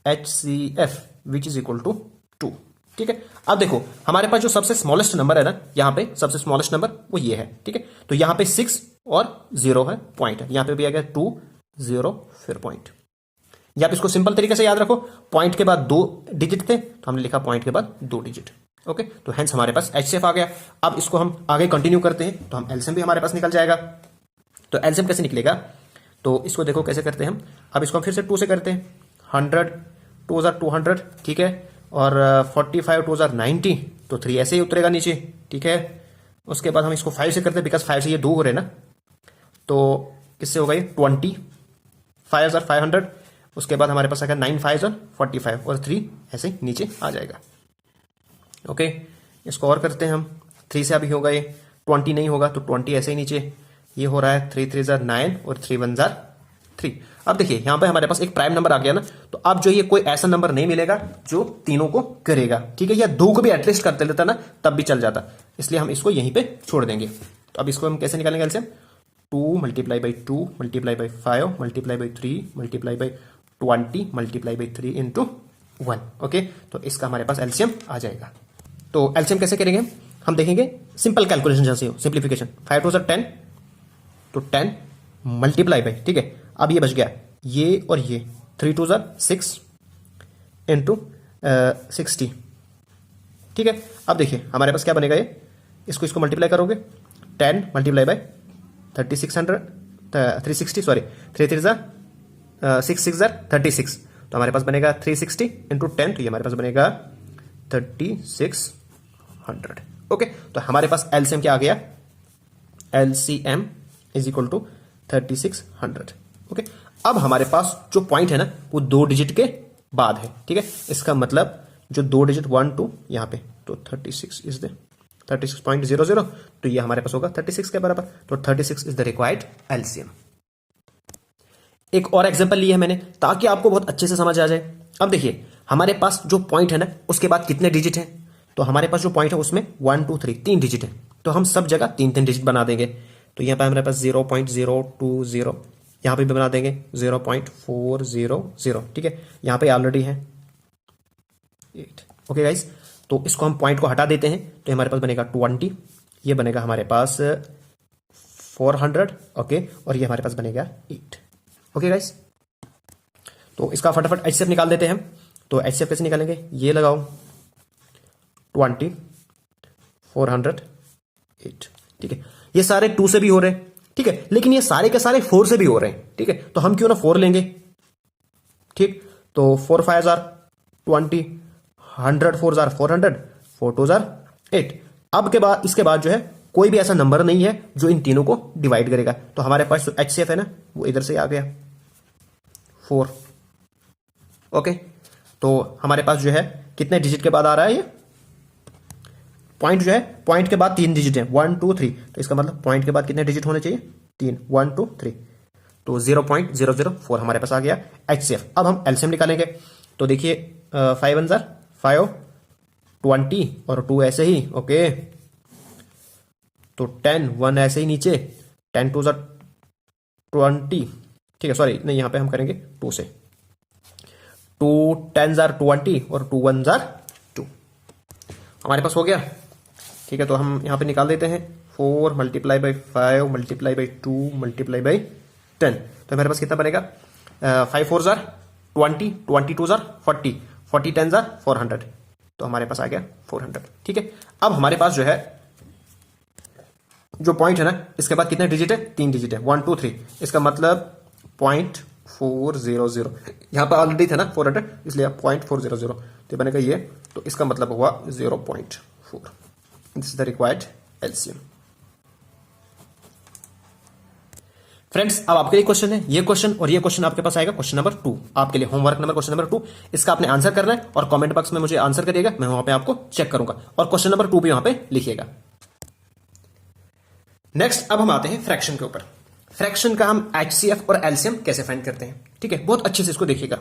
HCF which is equal to 2, ठीक है। अब देखो हमारे पास जो सबसे स्मॉलेस्ट नंबर है ना, यहां पे सबसे स्मॉलेस्ट नंबर वो ये है, ठीक है। तो यहां पे 6 और 0 है, पॉइंट है। यहां पे भी आ गया 2 0 फिर पॉइंट। या आप इसको सिंपल तरीके से याद रखो, पॉइंट के बाद 2 डिजिट थे तो हमने लिखा पॉइंट के बाद 2 डिजिट। ओके, तो हेंस हमारे पास HCF आ गया। अब इसको हम आगे कंटिन्यू करते हैं तो हम एलसीएम भी हमारे पास निकल जाएगा। तो एलसीएम कैसे निकलेगा, तो इसको देखो कैसे करते हैं हम। अब इसको हम फिर से 2 से करते हैं। 100 2 200, ठीक है, और 45 2 90, तो 3 ऐसे ही उतरेगा नीचे, ठीक है। उसके बाद हम इसको 5 से करते हैं, बिकॉज 5 से ये 2 हो रहे ना, तो किससे होगा ये 20, 5 500। उसके बाद हमारे पास आएगा 9 5 45 और 3 ऐसे नीचे आ जाएगा। ओके, इसको और करते हैं हम। 3 से अभी होगा ये 20 नहीं होगा, तो 20 ऐसे ही नीचे। ये हो रहा है 3 3 9 और 3 1 3। अब देखिए यहां पे हमारे पास एक प्राइम नंबर आ गया ना, तो अब जो ये कोई ऐसा नंबर नहीं मिलेगा जो तीनों को करेगा, ठीक है, या 2 को भी एटलीस्ट करते लेता ना तब भी चल जाता, इसलिए हम इसको यहीं पे छोड़ देंगे। तो अब इसको हम कैसे निकालेंगे LCM, 2 multiply by 2 multiply by 5 multiply by 3 multiply by 20 multiply by 3 into 1। Okay, तो इसका हमारे पास एलसीएम आ जाएगा। तो एलसीएम कैसे करेंगे हम देखेंगे, सिंपल कैलकुलेशन जैसे हो, सिंप्लीफिकेशन। 5 2 10, तो 10 मल्टीप्लाई बाई, ठीक है, अब ये बच गया ये और ये, 3 2 6 इंटू 60, ठीक है। अब देखिए हमारे पास क्या बनेगा, ये इसको मल्टीप्लाई करोगे, 10 मल्टीप्लाई बाई 360 सॉरी 3 3 6 6 36, तो हमारे पास बनेगा 360 इंटू 10, तो ये हमारे पास बनेगा 3600। ओके, तो हमारे पास एलसीएम क्या आ गया, LCM is equal to 3600। Okay, अब हमारे पास जो पॉइंट है ना वो 2 डिजिट के बाद है, ठीक है। इसका मतलब जो 2 डिजिट 1 2 यहां पे, तो 36 इज द 36.00, तो ये हमारे पास होगा 36 के बराबर, तो 36 इज द रिक्वायर्ड एलसीएम। एक और एग्जांपल लिया है मैंने ताकि आपको बहुत अच्छे से समझ आ जाए। अब देखिए हमारे पास जो पॉइंट है ना उसके बाद कितने डिजिट हैं, तो हमारे पास जो पॉइंट है उसमें 1 2 3 3 डिजिट है, तो हम सब जगह 3 डिजिट बना देंगे। तो यहाँ पे हमारे पास 0.020, यहाँ पे भी बना देंगे 0.400, ठीक है, यहाँ पे ऑलरेडी है 8। ओके गाइस, तो इसको हम पॉइंट को हटा देते हैं, तो हमारे पास बनेगा 20, ये बनेगा हमारे पास 400, ओके, और ये हमारे पास बनेगा 8। ओके गाइस, तो इसका फटाफट एचसीएफ निकाल देते हैं हम। तो एचसीएफ कैसे निकालेंगे, ये लगाओ 20 400 8, ठीक है। ये सारे 2 से भी हो रहे हैं, ठीक है, लेकिन ये सारे के सारे 4 से भी हो रहे हैं, ठीक है, तो हम क्यों ना 4 लेंगे, ठीक। तो 4 5 20, 100 4 400, 4 2 8। अब के बाद इसके बाद जो है कोई भी ऐसा नंबर नहीं है जो इन तीनों को डिवाइड करेगा, तो हमारे पास जो एचसीएफ है ना वो इधर से आ गया 4। ओके, तो हमारे पास जो है कितने डिजिट के बाद आ रहा है, ये पॉइंट जो है पॉइंट के बाद 3 डिजिट है 1 2 3, तो इसका मतलब पॉइंट के बाद कितने डिजिट होने चाहिए 3, 1 2 3, तो 0.004 हमारे पास आ गया एचसीएफ। अब हम एलसीएम निकालेंगे, तो देखिए 5 1 5 20 और 2 ऐसे ही, ओके, तो 10 1 ऐसे ही नीचे, 10 2 20, ठीक है, सॉरी नहीं यहां पे हम करेंगे 2 से, 2 10 20 और 2 1 2 हमारे पास हो गया, ठीक है। तो हम यहां पे निकाल देते हैं 4 multiply by 5 multiply by 2 multiply by 10, तो हमारे पास कितना बनेगा 5 4 20 22 40 40 10 400, तो हमारे पास आ गया 400, ठीक है। अब हमारे पास जो है जो पॉइंट है ना इसके बाद कितने डिजिट है 3 डिजिट है 1 2 3, इसका मतलब 0.400, यहां पर ऑलरेडी था ना 400, इसलिए 0.400, तो बनेगा ये, तो इसका मतलब हुआ 0.4। This is the required LCM. Friends, अब आपके लिए क्वेश्चन है, ये क्वेश्चन और ये क्वेश्चन आपके पास आएगा क्वेश्चन नंबर 2, आपके लिए होमवर्क नंबर क्वेश्चन नंबर 2, इसका आपने आंसर करना है और कमेंट बॉक्स में मुझे आंसर करिएगा, मैं वहां पे आपको चेक करूंगा और क्वेश्चन नंबर 2 भी वहां पे लिखिएगा। नेक्स्ट अब हम आते हैं फ्रैक्शन के ऊपर। फ्रैक्शन का हम एचसीएफ और एलसीएम कैसे फाइंड करते हैं, ठीक है, बहुत अच्छे से इसको देखिएगा।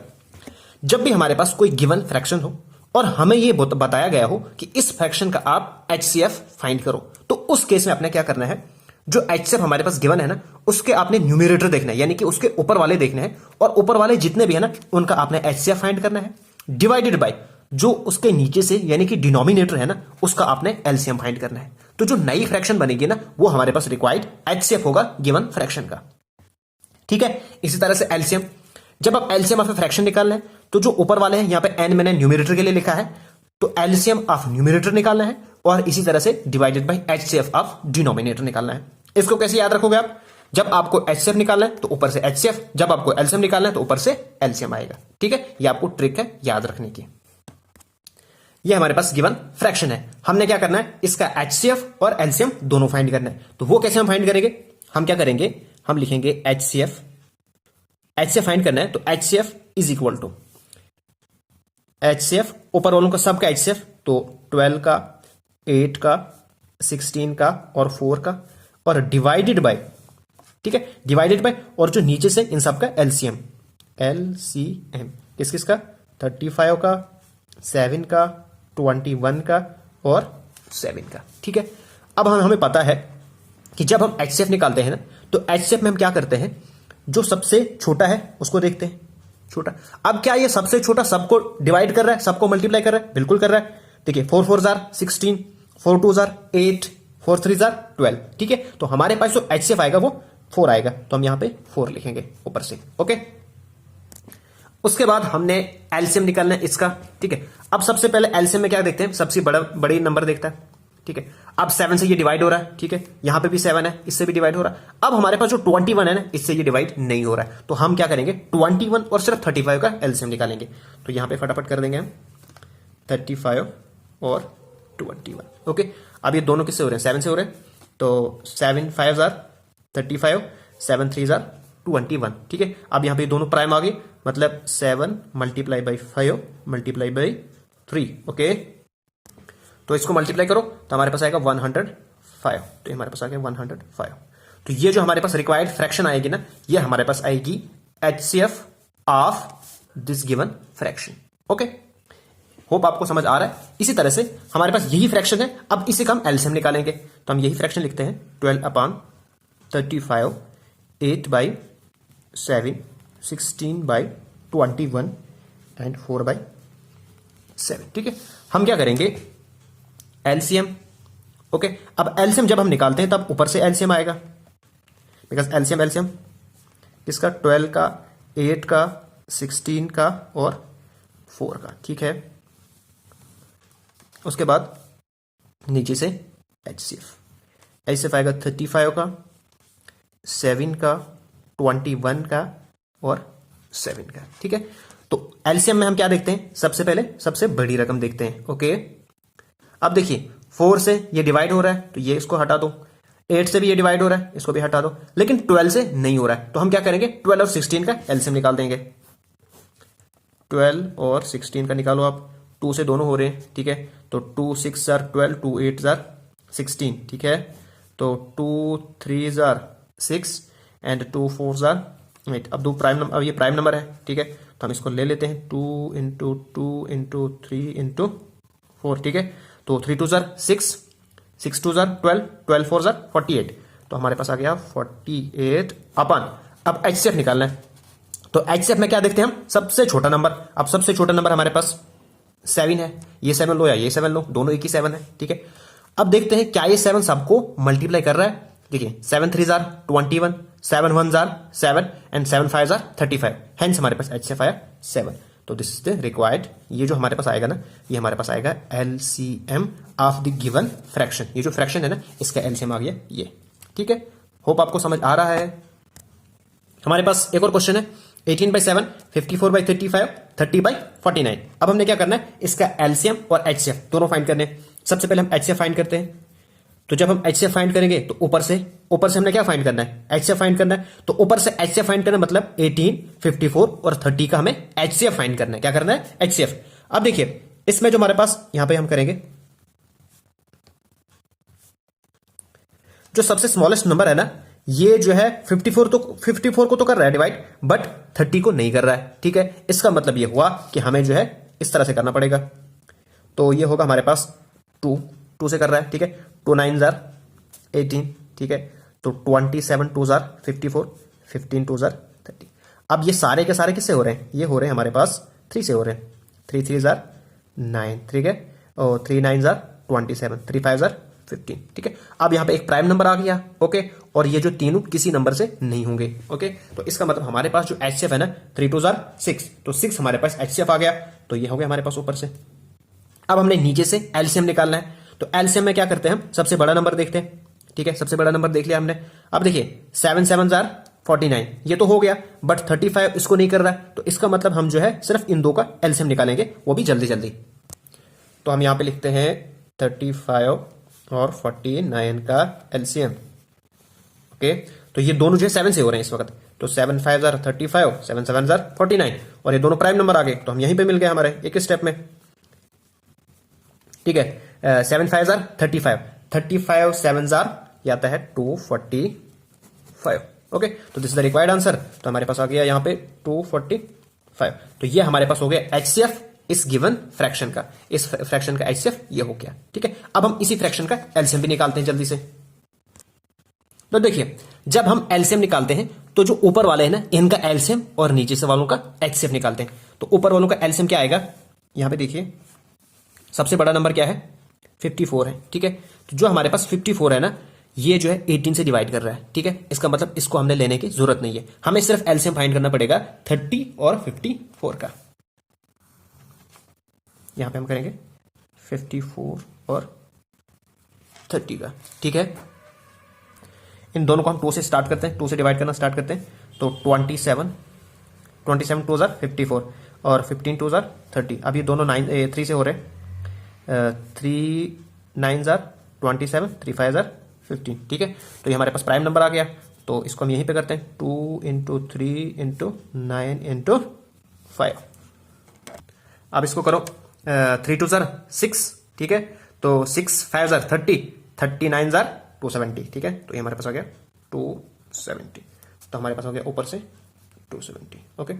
जब भी हमारे पास कोई गिवन फ्रैक्शन हो और हमें यह बताया गया हो कि इस फ्रैक्शन का आप एचसीएफ फाइंड करो, तो उस केस में आपने क्या करना है, जो एचसीएफ हमारे पास गिवन है ना उसके आपने न्यूमरेटर देखना है, यानी कि उसके ऊपर वाले देखने हैं, और ऊपर वाले जितने भी है ना उनका आपने एचसीएफ फाइंड करना है, डिवाइडेड बाय जो उसके नीचे से यानी कि डिनोमिनेटर है ना उसका आपने एलसीएम फाइंड करना है। तो जो नई फ्रैक्शन बनेगी ना वो हमारे पास रिक्वायर्ड एचसीएफ होगा गिवन फ्रैक्शन का। ठीक है, इसी तरह से एलसीएम, जब आप एलसीएम ऑफ फ्रैक्शन निकालना है तो जो ऊपर वाले हैं यहां पे एन मैंने न्यूमरेटर के लिए लिखा है, तो एलसीएम ऑफ न्यूमरेटर निकालना है और इसी तरह से divided by HCF of denominator निकालना है। इसको कैसे याद रखोगे आप, जब आपको एचसीएफ निकालना है तो ऊपर से एचसीएफ, जब आपको एलसीएम निकालना है तो ऊपर से एलसीएम आएगा। ठीक है, ये आपको ट्रिक है याद रखने की। ये हमारे पास गिवन फ्रैक्शन है, हमने क्या करना है, इसका एचसीएफ और एलसीएम दोनों फाइंड करना है। तो वो कैसे हम फाइंड करेंगे, हम क्या करेंगे, हम लिखेंगे एचसीएफ, एचसीएफ फाइंड करना है तो HCF is equal to HCF ऊपर वालों का सबका एचसीएफ, तो 12 का, 8 का, 16 का और 4 का, और डिवाइडेड बाय, ठीक है, डिवाइडेड बाय, और जो नीचे से इन सबका एलसीएम, एलसीएम किस किस का, 35 का, 7 का, 21 का और 7 का। ठीक है, अब हमें पता है कि जब हम एचसीएफ निकालते हैं ना तो एचसीएफ में हम क्या करते हैं, जो सबसे छोटा है उसको देखते हैं, छोटा। अब क्या ये सबसे छोटा सबको डिवाइड कर रहा है, सबको मल्टीप्लाई कर रहा है, बिल्कुल कर रहा है। देखिए 4 4 जार 16, 4 2 जार 8, 4 3 जार 12। ठीक है, तो हमारे पास जो एचसीएफ आएगा वो 4 आएगा, तो हम यहां पे 4 लिखेंगे ऊपर से। ओके, उसके बाद हमने एलसीएम निकालना है इसका। ठीक है, अब सबसे पहले एलसीएम में क्या देखते हैं, सबसे बड़ी नंबर देखता है। ठीक है, अब 7 से ये डिवाइड हो रहा है। ठीक है, यहां पे भी 7 है, इससे भी डिवाइड हो रहा है। अब हमारे पास जो 21 है ना, इससे ये डिवाइड नहीं हो रहा है, तो हम क्या करेंगे, 21 और सिर्फ 35 का एलसीएम निकालेंगे। तो यहां पे फटाफट कर देंगे हम 35 और 21। ओके, अब ये दोनों किससे हो रहे हैं, 7 से हो रहे हैं, तो 7 5 जार 35, 7 3 जार 21। ठीक है, अब यहां पे दोनों प्राइम आ गए, मतलब 7 multiply by 5 multiply by 3। Okay, तो इसको मल्टीप्लाई करो तो हमारे पास आएगा 105, तो हमारे पास आ गया 105। तो ये जो हमारे पास रिक्वायर्ड फ्रैक्शन आएगी ना, ये हमारे पास आएगी HCF of this given fraction. Okay, hope आपको समझ आ रहा है। इसी तरह से हमारे पास यही फ्रैक्शन है, अब इसे हम एलसीएम निकालेंगे, तो हम यही फ्रैक्शन लिखते हैं 12/35, 8/7, 16/21 एंड 4/7। ठीक है, हम क्या करेंगे, एलसीएम। ओके, अब एलसीएम जब हम निकालते हैं तब ऊपर से एलसीएम आएगा, बिकॉज एलसीएम इसका 12 का, 8 का, 16 का और 4 का। ठीक है, उसके बाद नीचे से एचसीएफ आएगा 35 का, 7 का, 21 का और 7 का। ठीक है, तो एलसीएम में हम क्या देखते हैं, सबसे पहले सबसे बड़ी रकम देखते हैं। ओके, अब देखिए 4 से ये डिवाइड हो रहा है तो ये इसको हटा दो, 8 से भी ये डिवाइड हो रहा है इसको भी हटा दो, लेकिन 12 से नहीं हो रहा है, तो हम क्या करेंगे, 12 और 16 का एलसीएम निकाल देंगे। 12 और 16 का निकालो आप, 2 से दोनों हो रहे हैं। ठीक है, तो 2 6 जार 12, 2 8 जार 16। ठीक है, तो 2 3 जार 6 एंड 2 4 जार 8। अब ये प्राइम नंबर है। ठीक है, तो हम इसको ले लेते हैं 2 इंटू 2 इंटू 3 इंटू 4। ठीक है, तो 3 2 जार 6, 6 2 जार 12, 12 4 जार 48, तो हमारे पास आ गया 48 अपन। अब एचसीएफ निकालना है, तो एचसीएफ में क्या देखते हैं हम, सबसे छोटा नंबर। अब सबसे छोटा नंबर हमारे पास 7 है, ये 7 लो या ये 7 लो, दोनों एक ही 7 है। ठीक है, अब देखते हैं क्या ये 7 सबको मल्टीप्लाई कर रहा है। देखिए 7 3 jar 21, 7 1 jar 7 and 7 5 jar 35, hence हमारे पास एचसीएफ आया 7। तो दिस इज द रिक्वायर्ड, ये जो हमारे पास आएगा ना, ये हमारे पास आएगा LCM of the given fraction. ये जो फ्रैक्शन है ना, इसका एलसीएम आ गया ये। ठीक है, होप आपको समझ आ रहा है। हमारे पास एक और क्वेश्चन है, 18/7, 54/35, 30/49। अब हमने क्या करना है, इसका एलसीएम और एचसीएफ दोनों फाइंड करने हैं। सबसे पहले हम एचसीएफ फाइंड करते हैं, तो जब हम एचसीएफ फाइंड करेंगे तो ऊपर से हमने क्या फाइंड करना है, एचसीएफ फाइंड करना है। तो ऊपर से एचसीएफ फाइंड करना मतलब 18, 54 और 30 का हमें एचसीएफ फाइंड करना है। क्या करना है, एचसीएफ। अब देखिए इसमें जो हमारे पास यहां पे हम करेंगे, जो सबसे स्मॉलेस्ट नंबर है ना, ये जो है 54 को तो कर रहा है डिवाइड, बट 30 को नहीं कर रहा है। ठीक है, इसका मतलब ये हुआ कि हमें जो है इस तरह से करना पड़ेगा। तो ये होगा हमारे पास 2 से कर रहा है। ठीक है, 2 9 जार 18। ठीक है, तो 27 2 जार 54, 15 2 जार 30। अब ये सारे के सारे किससे हो रहे हैं, ये हो रहे हैं हमारे पास 3 से हो रहे हैं। 3 3 जार 9। ठीक है, और 3 9 जार 27, 3 5 जार 15, ठीक है। अब यहाँ पे एक प्राइम नंबर आ गया, ओके, और ये जो तीनों किसी नंबर से नहीं होंगे, ओके। तो इसका मतलब हमारे पास जो HCF है ना 3 2 6, तो 6 हमारे पास HCF आ गया, तो ये हो गया हमारे पास ऊपर से। अब हमने नीचे से LCM निकालना है, तो LCM में क्या करते हैं हम, सबसे बड़ा नंबर देखते हैं, ठीक है। सबसे बड़ा नंबर देख लिया हमने। अब देखिए 7 7 49, ये तो हो गया, बट 35 इसको नहीं कर रहा है, तो इसका मतलब हम जो है सिर्फ इन दो का LCM निकालेंगे, वो भी जल्दी जल्दी। तो हम यहां पे लिखते हैं 35 और 49 का LCM, ओके। तो ये दोनों जो है 7 से हो रहे हैं इस वक्त, तो 7 5 35, 7 7 49, और ये दोनों प्राइम नंबर आ गए, तो हम यहीं पे मिल गए हमारे एक स्टेप में, ठीक है। 7 5 35, 35 7 ये आता है 245, ओके। तो this is the required answer, तो हमारे पास आ गया यहाँ पे 245। तो ये हमारे पास हो गया HCF इस गिवन फ्रैक्शन का, इस फ्रैक्शन का HCF ये हो गया, ठीक है। अब हम इसी फ्रैक्शन का LCM भी निकालते हैं जल्दी से। तो देखिए जब हम LCM निकालते हैं तो जो ऊपर वाले हैं ना इनका LCM और नीचे से वालों का HCF निकालते हैं। तो ऊपर वालों का LCM क्या आएगा, यहां पे देखिए सबसे बड़ा नंबर क्या है 54 है, ठीक है। तो जो हमारे पास 54 है ना, ये जो है 18 से डिवाइड कर रहा है, ठीक है। इसका मतलब इसको हमने लेने की जरूरत नहीं है, हमें सिर्फ LCM फाइंड करना पड़ेगा 30 और 54 का। यहां पे हम करेंगे 54 और 30 का, ठीक है। इन दोनों को हम 2 से स्टार्ट करते हैं, 2 से डिवाइड करना स्टार्ट करते हैं, तो 27 2 54 और 15 2 30। अब ये दोनों 3 से हो रहे हैं, 3 9 27, 3 5 15, ठीक है। तो ये हमारे पास प्राइम नंबर आ गया, तो इसको हम यहीं पे करते हैं 2 × 3 × 9 × 5। अब इसको करो 3 2 6, ठीक है। तो 6 5 30, 39 270, ठीक है। तो ये हमारे पास आ गया 270, तो हमारे पास हो गया ऊपर से 270, ओके।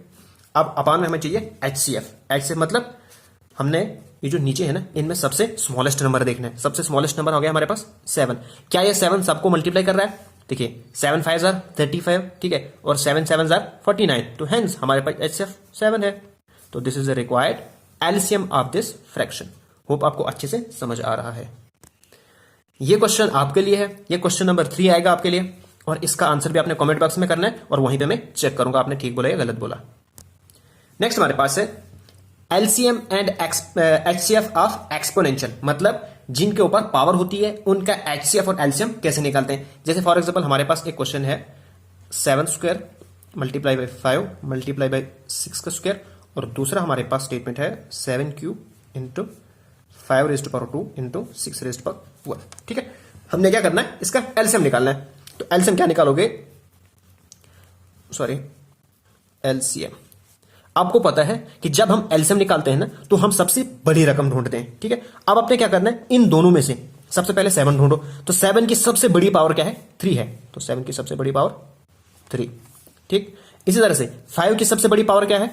अब अपान में हमें चाहिए HCF मतलब हमने ये जो नीचे है ना इनमें सबसे स्मॉलेस्ट नंबर देखना है। सबसे स्मॉलेस्ट नंबर हो गया हमारे पास 7। क्या ये 7 सबको मल्टीप्लाई कर रहा है, देखिए 7 5 35, ठीक है, और 7 7 49, तो हेंस हमारे पास HCF 7 है। तो this is the required LCM of this fraction. Hope आपको अच्छे से समझ आ रहा है। ये क्वेश्चन आपके लिए है, ये क्वेश्चन नंबर 3 आएगा आपके लिए, और इसका आंसर भी आपने कमेंट बॉक्स में करना है, और वहीं पे मैं चेक करूंगा आपने ठीक बोला या गलत बोला। नेक्स्ट हमारे पास है LCM and HCF of exponential, मतलब जिनके ऊपर पावर होती है उनका HCF और LCM कैसे निकालते हैं। जैसे फॉर एग्जांपल हमारे पास एक क्वेश्चन है 7² मल्टीप्लाई बाई 5 मल्टीप्लाई बाई 6 का स्क्वायर, और दूसरा हमारे पास स्टेटमेंट है 7³ × 5⁻² × 6⁻², ठीक है। हमने क्या करना है, इसका LCM निकालना है। तो LCM क्या निकालोगे, सॉरी LCM, आपको पता है कि जब हम LCM निकालते हैं ना तो हम सबसे बड़ी रकम ढूंढते हैं, ठीक है। अब आपने क्या करना है, इन दोनों में से सबसे पहले 7 ढूंढो। तो 7 की सबसे बड़ी पावर क्या है, 3 है, तो 7 की सबसे बड़ी पावर 3, ठीक। इसी तरह से 5 की सबसे बड़ी पावर क्या है,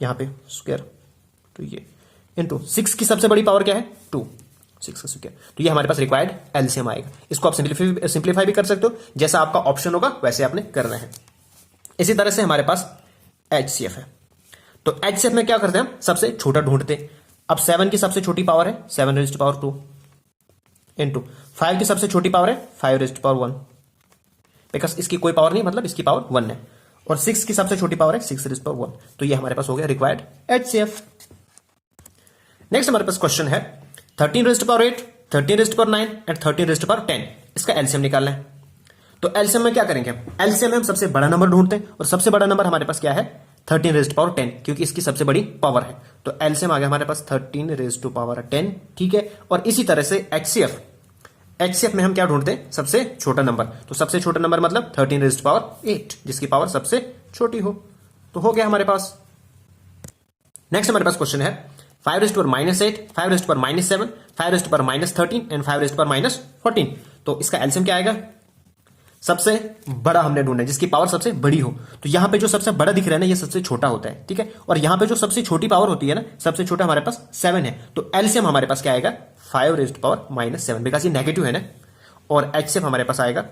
यहां पे स्क्वायर, तो ये इंटू 6 की सबसे बड़ी पावर क्या है 2, 6 का स्क्वायर। तो ये हमारे पास रिक्वायर्ड LCM आएगा। इसको आप सिंप्लीफाई भी कर सकते हो, जैसा आपका ऑप्शन होगा वैसे आपने करना है। इसी तरह से हमारे पास HCF है, तो HCF में क्या करते हैं हम, सबसे छोटा ढूंढते हैं। अब 7 की सबसे छोटी पावर है 7⁻² इंटू 5 की सबसे छोटी पावर है 5⁻1, बिकॉज इसकी कोई पावर नहीं, मतलब इसकी पावर 1 है, और 6 की सबसे छोटी पावर है 6⁻1। तो ये हमारे पास हो गया रिक्वायर्ड HCF। नेक्स्ट हमारे पास क्वेश्चन है 13⁻8, 13⁻9 एंड 13⁻10, इसका LCM निकालना है। तो LCM में क्या करेंगे हम, LCM में हम सबसे बड़ा नंबर ढूंढते हैं, और सबसे बड़ा नंबर हमारे पास क्या है 13⁻10, क्योंकि इसकी सबसे बड़ी पावर है। तो LCM आ गया हमारे पास 13⁻10, ठीक है। और इसी तरह से HCF में हम क्या ढूंढते हैं, सबसे छोटा नंबर। तो सबसे छोटा नंबर मतलब 13⁻8, जिसकी पावर सबसे छोटी हो। तो हो गया हमारे पास। नेक्स्ट हमारे पास क्वेश्चन है 5⁻8, 5⁻7, 5⁻13 एंड 5⁻14। तो इसका LCM क्या आएगा, सबसे बड़ा हमने ढूंढना है जिसकी पावर सबसे बड़ी हो। तो यहां पे जो सबसे बड़ा दिख रहा है ना ये सबसे छोटा होता है, ठीक है। और यहां पे जो सबसे छोटी पावर होती है ना, सबसे छोटा हमारे पास 7 है। तो LCM हमारे पास क्या आएगा 5⁻7, बिकॉज ये नेगेटिव है ना। और HCF हमारे पास आएगा,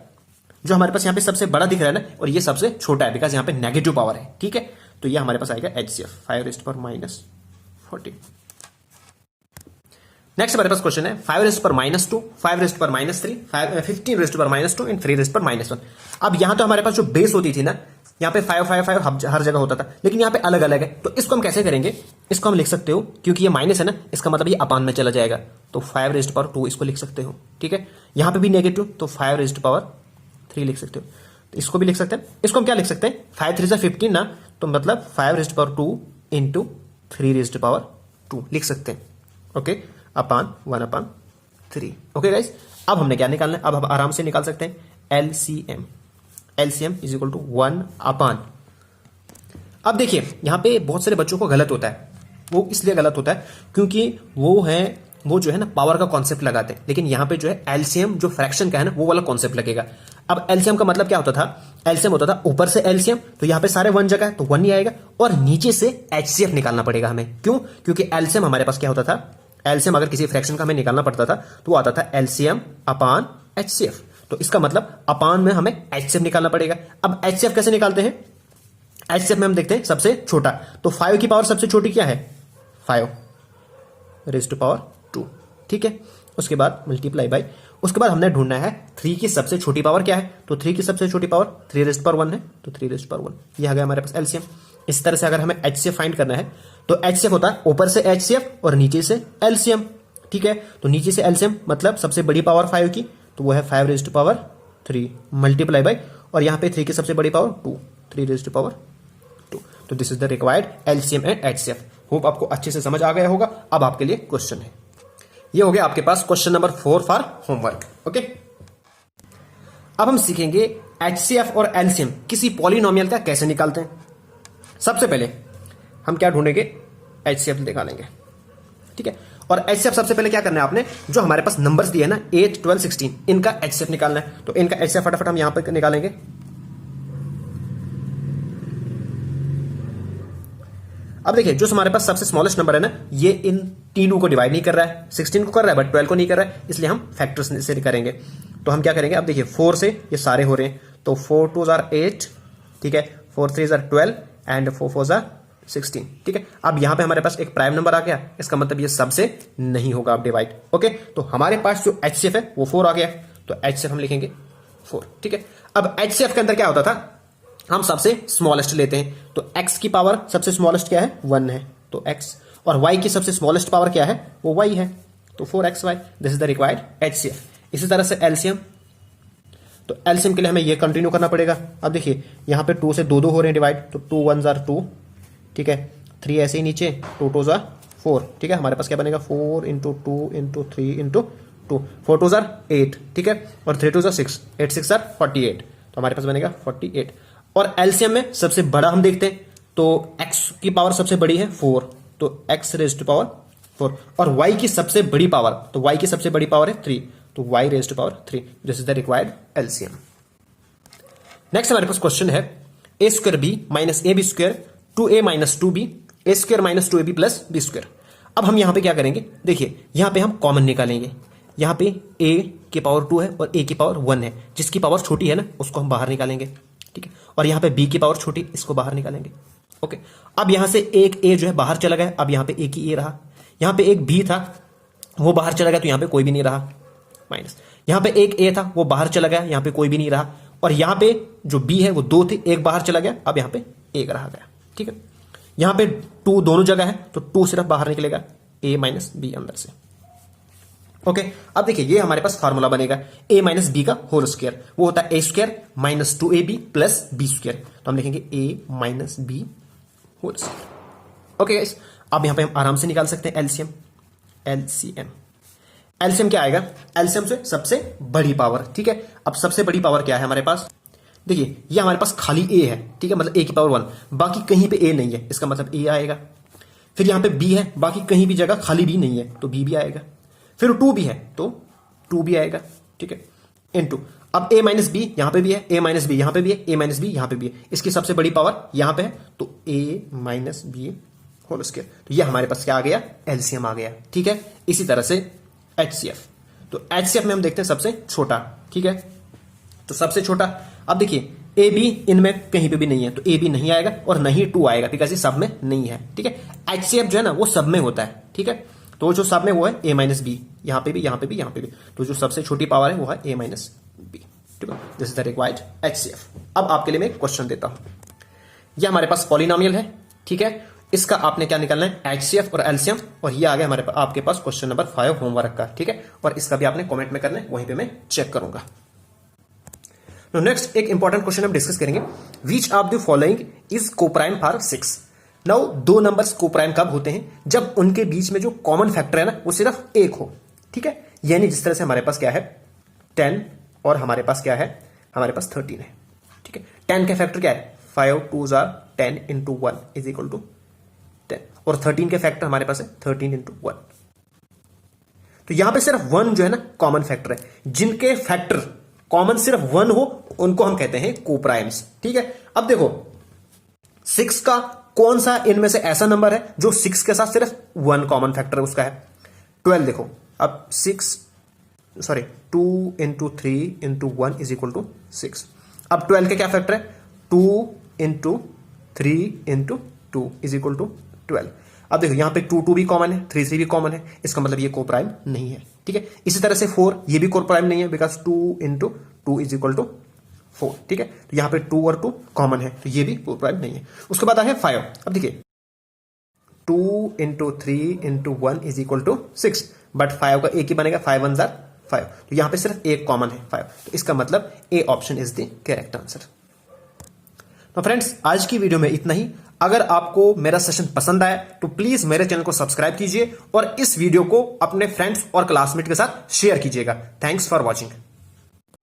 जो हमारे पास यहां पे सबसे बड़ा दिख रहा है ना, और ये सबसे छोटा है बिकॉज यहां पे नेगेटिव पावर है, ठीक है। तो ये हमारे पास आएगा HCF 5⁻14। नेक्स्ट हमारे पास क्वेश्चन है 5 रेस्ट पर -2, 5 रेस्ट पर -3, 15 रेस्ट पर -2 एंड 3 रेस्ट पर -1। अब यहां तो हमारे पास जो बेस होती थी ना, यहाँ पे 5 5 5 हर जगह होता था, लेकिन यहाँ पे अलग अलग है। तो इसको हम कैसे करेंगे, इसको हम लिख सकते हो, क्योंकि ये माइनस है ना, इसका मतलब ये अपान में चला जाएगा, तो 5 रेस्ट पावर 2 इसको लिख सकते हो। ठीक है, यहाँ पे भी नेगेटिव, तो 5 रेस्ट पावर 3 लिख सकते हो। तो इसको भी लिख सकते हैं। इसको हम क्या लिख सकते हैं, 5 3 15 ना, तो मतलब 5 rest power 2 into 3 rest power 2 लिख सकते हैं। ओके, अपान 1/3। ओके गाइस, अब हमने क्या निकालना है, अब हम आराम से निकाल सकते हैं LCM. LCM is equal to 1/। अब देखिए यहां पे बहुत सारे बच्चों को गलत होता है, वो इसलिए गलत होता है क्योंकि वो जो है ना पावर का कॉन्सेप्ट लगाते हैं, लेकिन यहां पे जो है एलसीएम जो फ्रैक्शन का है ना वो वाला कॉन्सेप्ट लगेगा। अब एलसीएम का मतलब क्या होता था, एलसीएम होता था ऊपर से एलसीएम, तो यहां पे सारे 1 जगह है तो 1 ही आएगा, और नीचे से एचसीएफ निकालना पड़ेगा हमें। क्यों, क्योंकि एलसीएम हमारे पास क्या होता था, एलसीएम अगर किसी फ्रैक्शन का हमें निकालना पड़ता था तो आता था एलसीएम अपान एचसीएफ। तो इसका मतलब अपान में हमें एचसीएफ निकालना पड़ेगा। अब एचसीएफ कैसे निकालते हैं, एचसीएफ में हम देखते हैं सबसे छोटा, तो 5 की पावर सबसे छोटी क्या है, 5 रेज़्ड टू पावर 2। ठीक है, उसके बाद मल्टीप्लाई बाय, उसके बाद हमने ढूंढना है 3 की सबसे छोटी पावर क्या है, तो 3 की सबसे छोटी पावर 3 रेज़्ड पावर 1 है, तो 3 रेज़्ड पावर 1 ये आ गया हमारे पास एलसीएम। इस तरह से अगर हमें एचसीएफ फाइंड करना है तो एचसीएफ होता है ऊपर से एचसीएफ और नीचे से एलसीएम। ठीक है, तो नीचे से एलसीएम मतलब सबसे बड़ी पावर 5 की, तो वो है 5 raised to power 3 multiply by, और यहां पे 3 की सबसे बड़ी पावर 2, 3 रेज़्ड टू पावर 2। तो this is the required LCM and HCF. Hope आपको अच्छे से समझ आ गया होगा। अब आपके लिए क्वेश्चन है, ये हो गया आपके पास question number 4 for homework. Okay, अब हम सीखेंगे एचसीएफ और एलसीएम किसी पॉलिनोमियल का कैसे निकालते हैं। सबसे पहले हम क्या ढूंढेंगे, एचसीएफ निकालेंगे। ठीक है, और एचसीएफ सबसे पहले क्या करना है आपने, जो हमारे पास नंबर्स दिए ना 8 12 16 इनका एचसीएफ निकालना है। तो इनका एचसीएफ फटाफट हम यहां पर निकालेंगे। अब देखिए जो हमारे पास सबसे स्मॉलेस्ट नंबर है ना, ये इन तीनों को डिवाइड नहीं कर रहा है, 16 को कर रहा है बट 12 को नहीं कर रहा है, इसलिए हम फैक्टर्स से करेंगे। तो हम क्या करेंगे, अब देखिए 4 से ये सारे हो रहे हैं, तो 4 2 8, ठीक है, 4 3 12 एंड 4 4 16। ठीक है, अब यहां पे हमारे पास एक प्राइम नंबर आ गया, इसका मतलब ये सबसे नहीं होगा अब डिवाइड। ओके, तो हमारे पास जो एचसीएफ है वो 4 आ गया, तो एचसीएफ हम लिखेंगे 4। ठीक है, अब एचसीएफ के अंदर क्या होता था, हम सबसे स्मॉलेस्ट लेते हैं, तो x की पावर सबसे स्मॉलेस्ट क्या है, 1 है, तो x, और y की सबसे स्मॉलेस्ट पावर क्या है, वो y है, तो 4xy। This is the required HCF. इसी तरह से एलसीएम, तो एलसीएम के लिए हमें ये कंटिन्यू करना पड़ेगा। अब देखिए यहाँ पे 2 से 2 2 हो रहे हैं डिवाइड, तो 2 1 जार 2, ठीक है, 3 ऐसे ही नीचे, 2 2 जार 4। ठीक है, हमारे पास क्या बनेगा, 4 इंटू 2 इंटू 3 इंटू 2, 4 2 जार 8, ठीक है, और 3 2 जार 6, 8 6 जार 48, तो हमारे पास बनेगा 48। और एलसीएम में सबसे बड़ा हम देखते हैं, तो x की पावर सबसे बड़ी है 4, तो x रेज़्ड टू पावर 4, और y की सबसे बड़ी पावर, तो y की सबसे बड़ी पावर है 3, तो y raised to power 3। This is the required LCM. Next हमारे पास क्वेश्चन है a square B minus A B square 2a minus 2b a square minus 2ab plus b square. अब हम यहां पे क्या करेंगे, देखिए यहां पे हम कॉमन निकालेंगे। यहां पे a की पावर 2 है और a की पावर 1 है, जिसकी पावर छोटी है ना उसको हम बाहर निकालेंगे। ठीक है, और यहां पे b की पावर छोटी, इसको बाहर निकालेंगे। ओके, अब यहां से एक a जो है बाहर चला गया, अब यहां पे एक ही a रहा, यहां पे एक b था वो बाहर चला गया, तो यहां पे कोई भी नहीं रहा, माइनस। यहां पे एक a था वो बाहर चला गया, यहां पे कोई भी नहीं रहा, और यहां पे जो b है वो 2 थे, एक बाहर चला गया, अब यहां पे 1 रहा गया। ठीक है, यहां पे 2 दोनों जगह है, तो 2 सिर्फ बाहर निकलेगा, a माइनस b अंदर से। ओके, अब देखिए ये हमारे पास फार्मूला बनेगा a माइनस बी का होल स्क्वायर, वो होता है a square minus 2ab plus b square, तो हम लिखेंगे a minus B whole square. Okay guys, अब यहां पे हम आराम से निकाल सकते हैं एलसीएम। एलसीएम क्या आएगा, एलसीएम से सबसे बड़ी पावर। ठीक है, अब सबसे बड़ी पावर क्या है हमारे पास, देखिए ये हमारे पास खाली a है, ठीक है, मतलब a की पावर 1, बाकी कहीं पे a नहीं है, इसका मतलब a आएगा। फिर यहां पे b है, बाकी कहीं भी जगह खाली b नहीं है, तो b भी आएगा। फिर 2 भी है, तो 2 भी आएगा। ठीक है, इनटू, अब a माइनस बी यहां पे भी है, a माइनस बी यहां पे भी है, a माइनस बी यहां पे भी है, इसकी सबसे बड़ी पावर यहां पे है, तो a minus B whole square. तो ये हमारे पास क्या आ गया, एलसीएम आ गया। ठीक है, इसी तरह से एचसीएफ, तो एचसीएफ में हम देखते हैं सबसे छोटा। ठीक है, तो सबसे छोटा, अब देखिए ए बी इनमें कहीं पे भी नहीं है, तो ए बी नहीं आएगा और नहीं 2 आएगा, बिकॉज ये सब में नहीं है। ठीक है, एचसीएफ जो है ना वो सब में होता है। ठीक है, तो जो सब में वो है a माइनस बी, यहां पे भी, यहां पे भी, यहां पे भी, तो जो सबसे छोटी पावर है वो है a माइनस बी। ठीक है, this is the required HCF। अब आपके लिए मैं क्वेश्चन देता हूं। ये हमारे पास पॉलिनोमियल है, ठीक है, इसका आपने क्या निकालना है, HCF और एलसीएम, और ये आ गया हमारे आपके पास क्वेश्चन नंबर 5 होमवर्क का। ठीक है, और इसका भी आपने कमेंट में करना है, वहीं पे मैं चेक करूंगा। नेक्स्ट एक इंपॉर्टेंट क्वेश्चन हम डिस्कस करेंगे, which of the following is coprime for 6। Now दो नंबर्स कोप्राइम कब होते हैं, जब उनके बीच में जो कॉमन फैक्टर है ना वो सिर्फ एक हो। ठीक है, यानी जिस तरह से हमारे पास क्या है 10 और हमारे पास क्या है, हमारे पास 13 है। ठीक है, 10 का फैक्टर क्या है, 5 2s are 10 into 1 is equal to 10, और 13 के फैक्टर हमारे पास है 13 into 1। तो यहां पे सिर्फ 1 जो है ना कॉमन फैक्टर है, जिनके फैक्टर कॉमन सिर्फ 1 हो उनको हम कहते हैं कोप्राइम्स। ठीक है, अब देखो 6 का कौन सा इनमें से ऐसा नंबर है जो 6 के साथ सिर्फ 1 कॉमन फैक्टर है उसका है, 12। देखो अब 2 into 3 into 1 is equal to 6। अब 12 के क्या फैक्टर है, 2 into 3 into 2 is equal to 12। अब देखो यहां पे 2 भी कॉमन है, 3 भी कॉमन है, इसका मतलब ये कोप्राइम नहीं है। ठीक है, इसी तरह से 4 ये भी कोप्राइम नहीं है, because 2 into 2 is equal to 4। ठीक है, तो यहां पे 2 और 2 कॉमन है, तो ये भी कोप्राइम नहीं है। उसके बाद है 5। अब देखिए 2 into 3 into 1 is equal to 6, but 5 का एक ही बनेगा, 5 1s are 5, तो यहां पे सिर्फ एक कॉमन है 5, तो इसका मतलब A option is the correct answer. तो फ्रेंड्स आज की वीडियो में इतना ही। अगर आपको मेरा सेशन पसंद आया तो प्लीज मेरे चैनल को सब्सक्राइब कीजिए और इस वीडियो को अपने फ्रेंड्स और क्लासमेट के साथ शेयर कीजिएगा। Thanks for watching.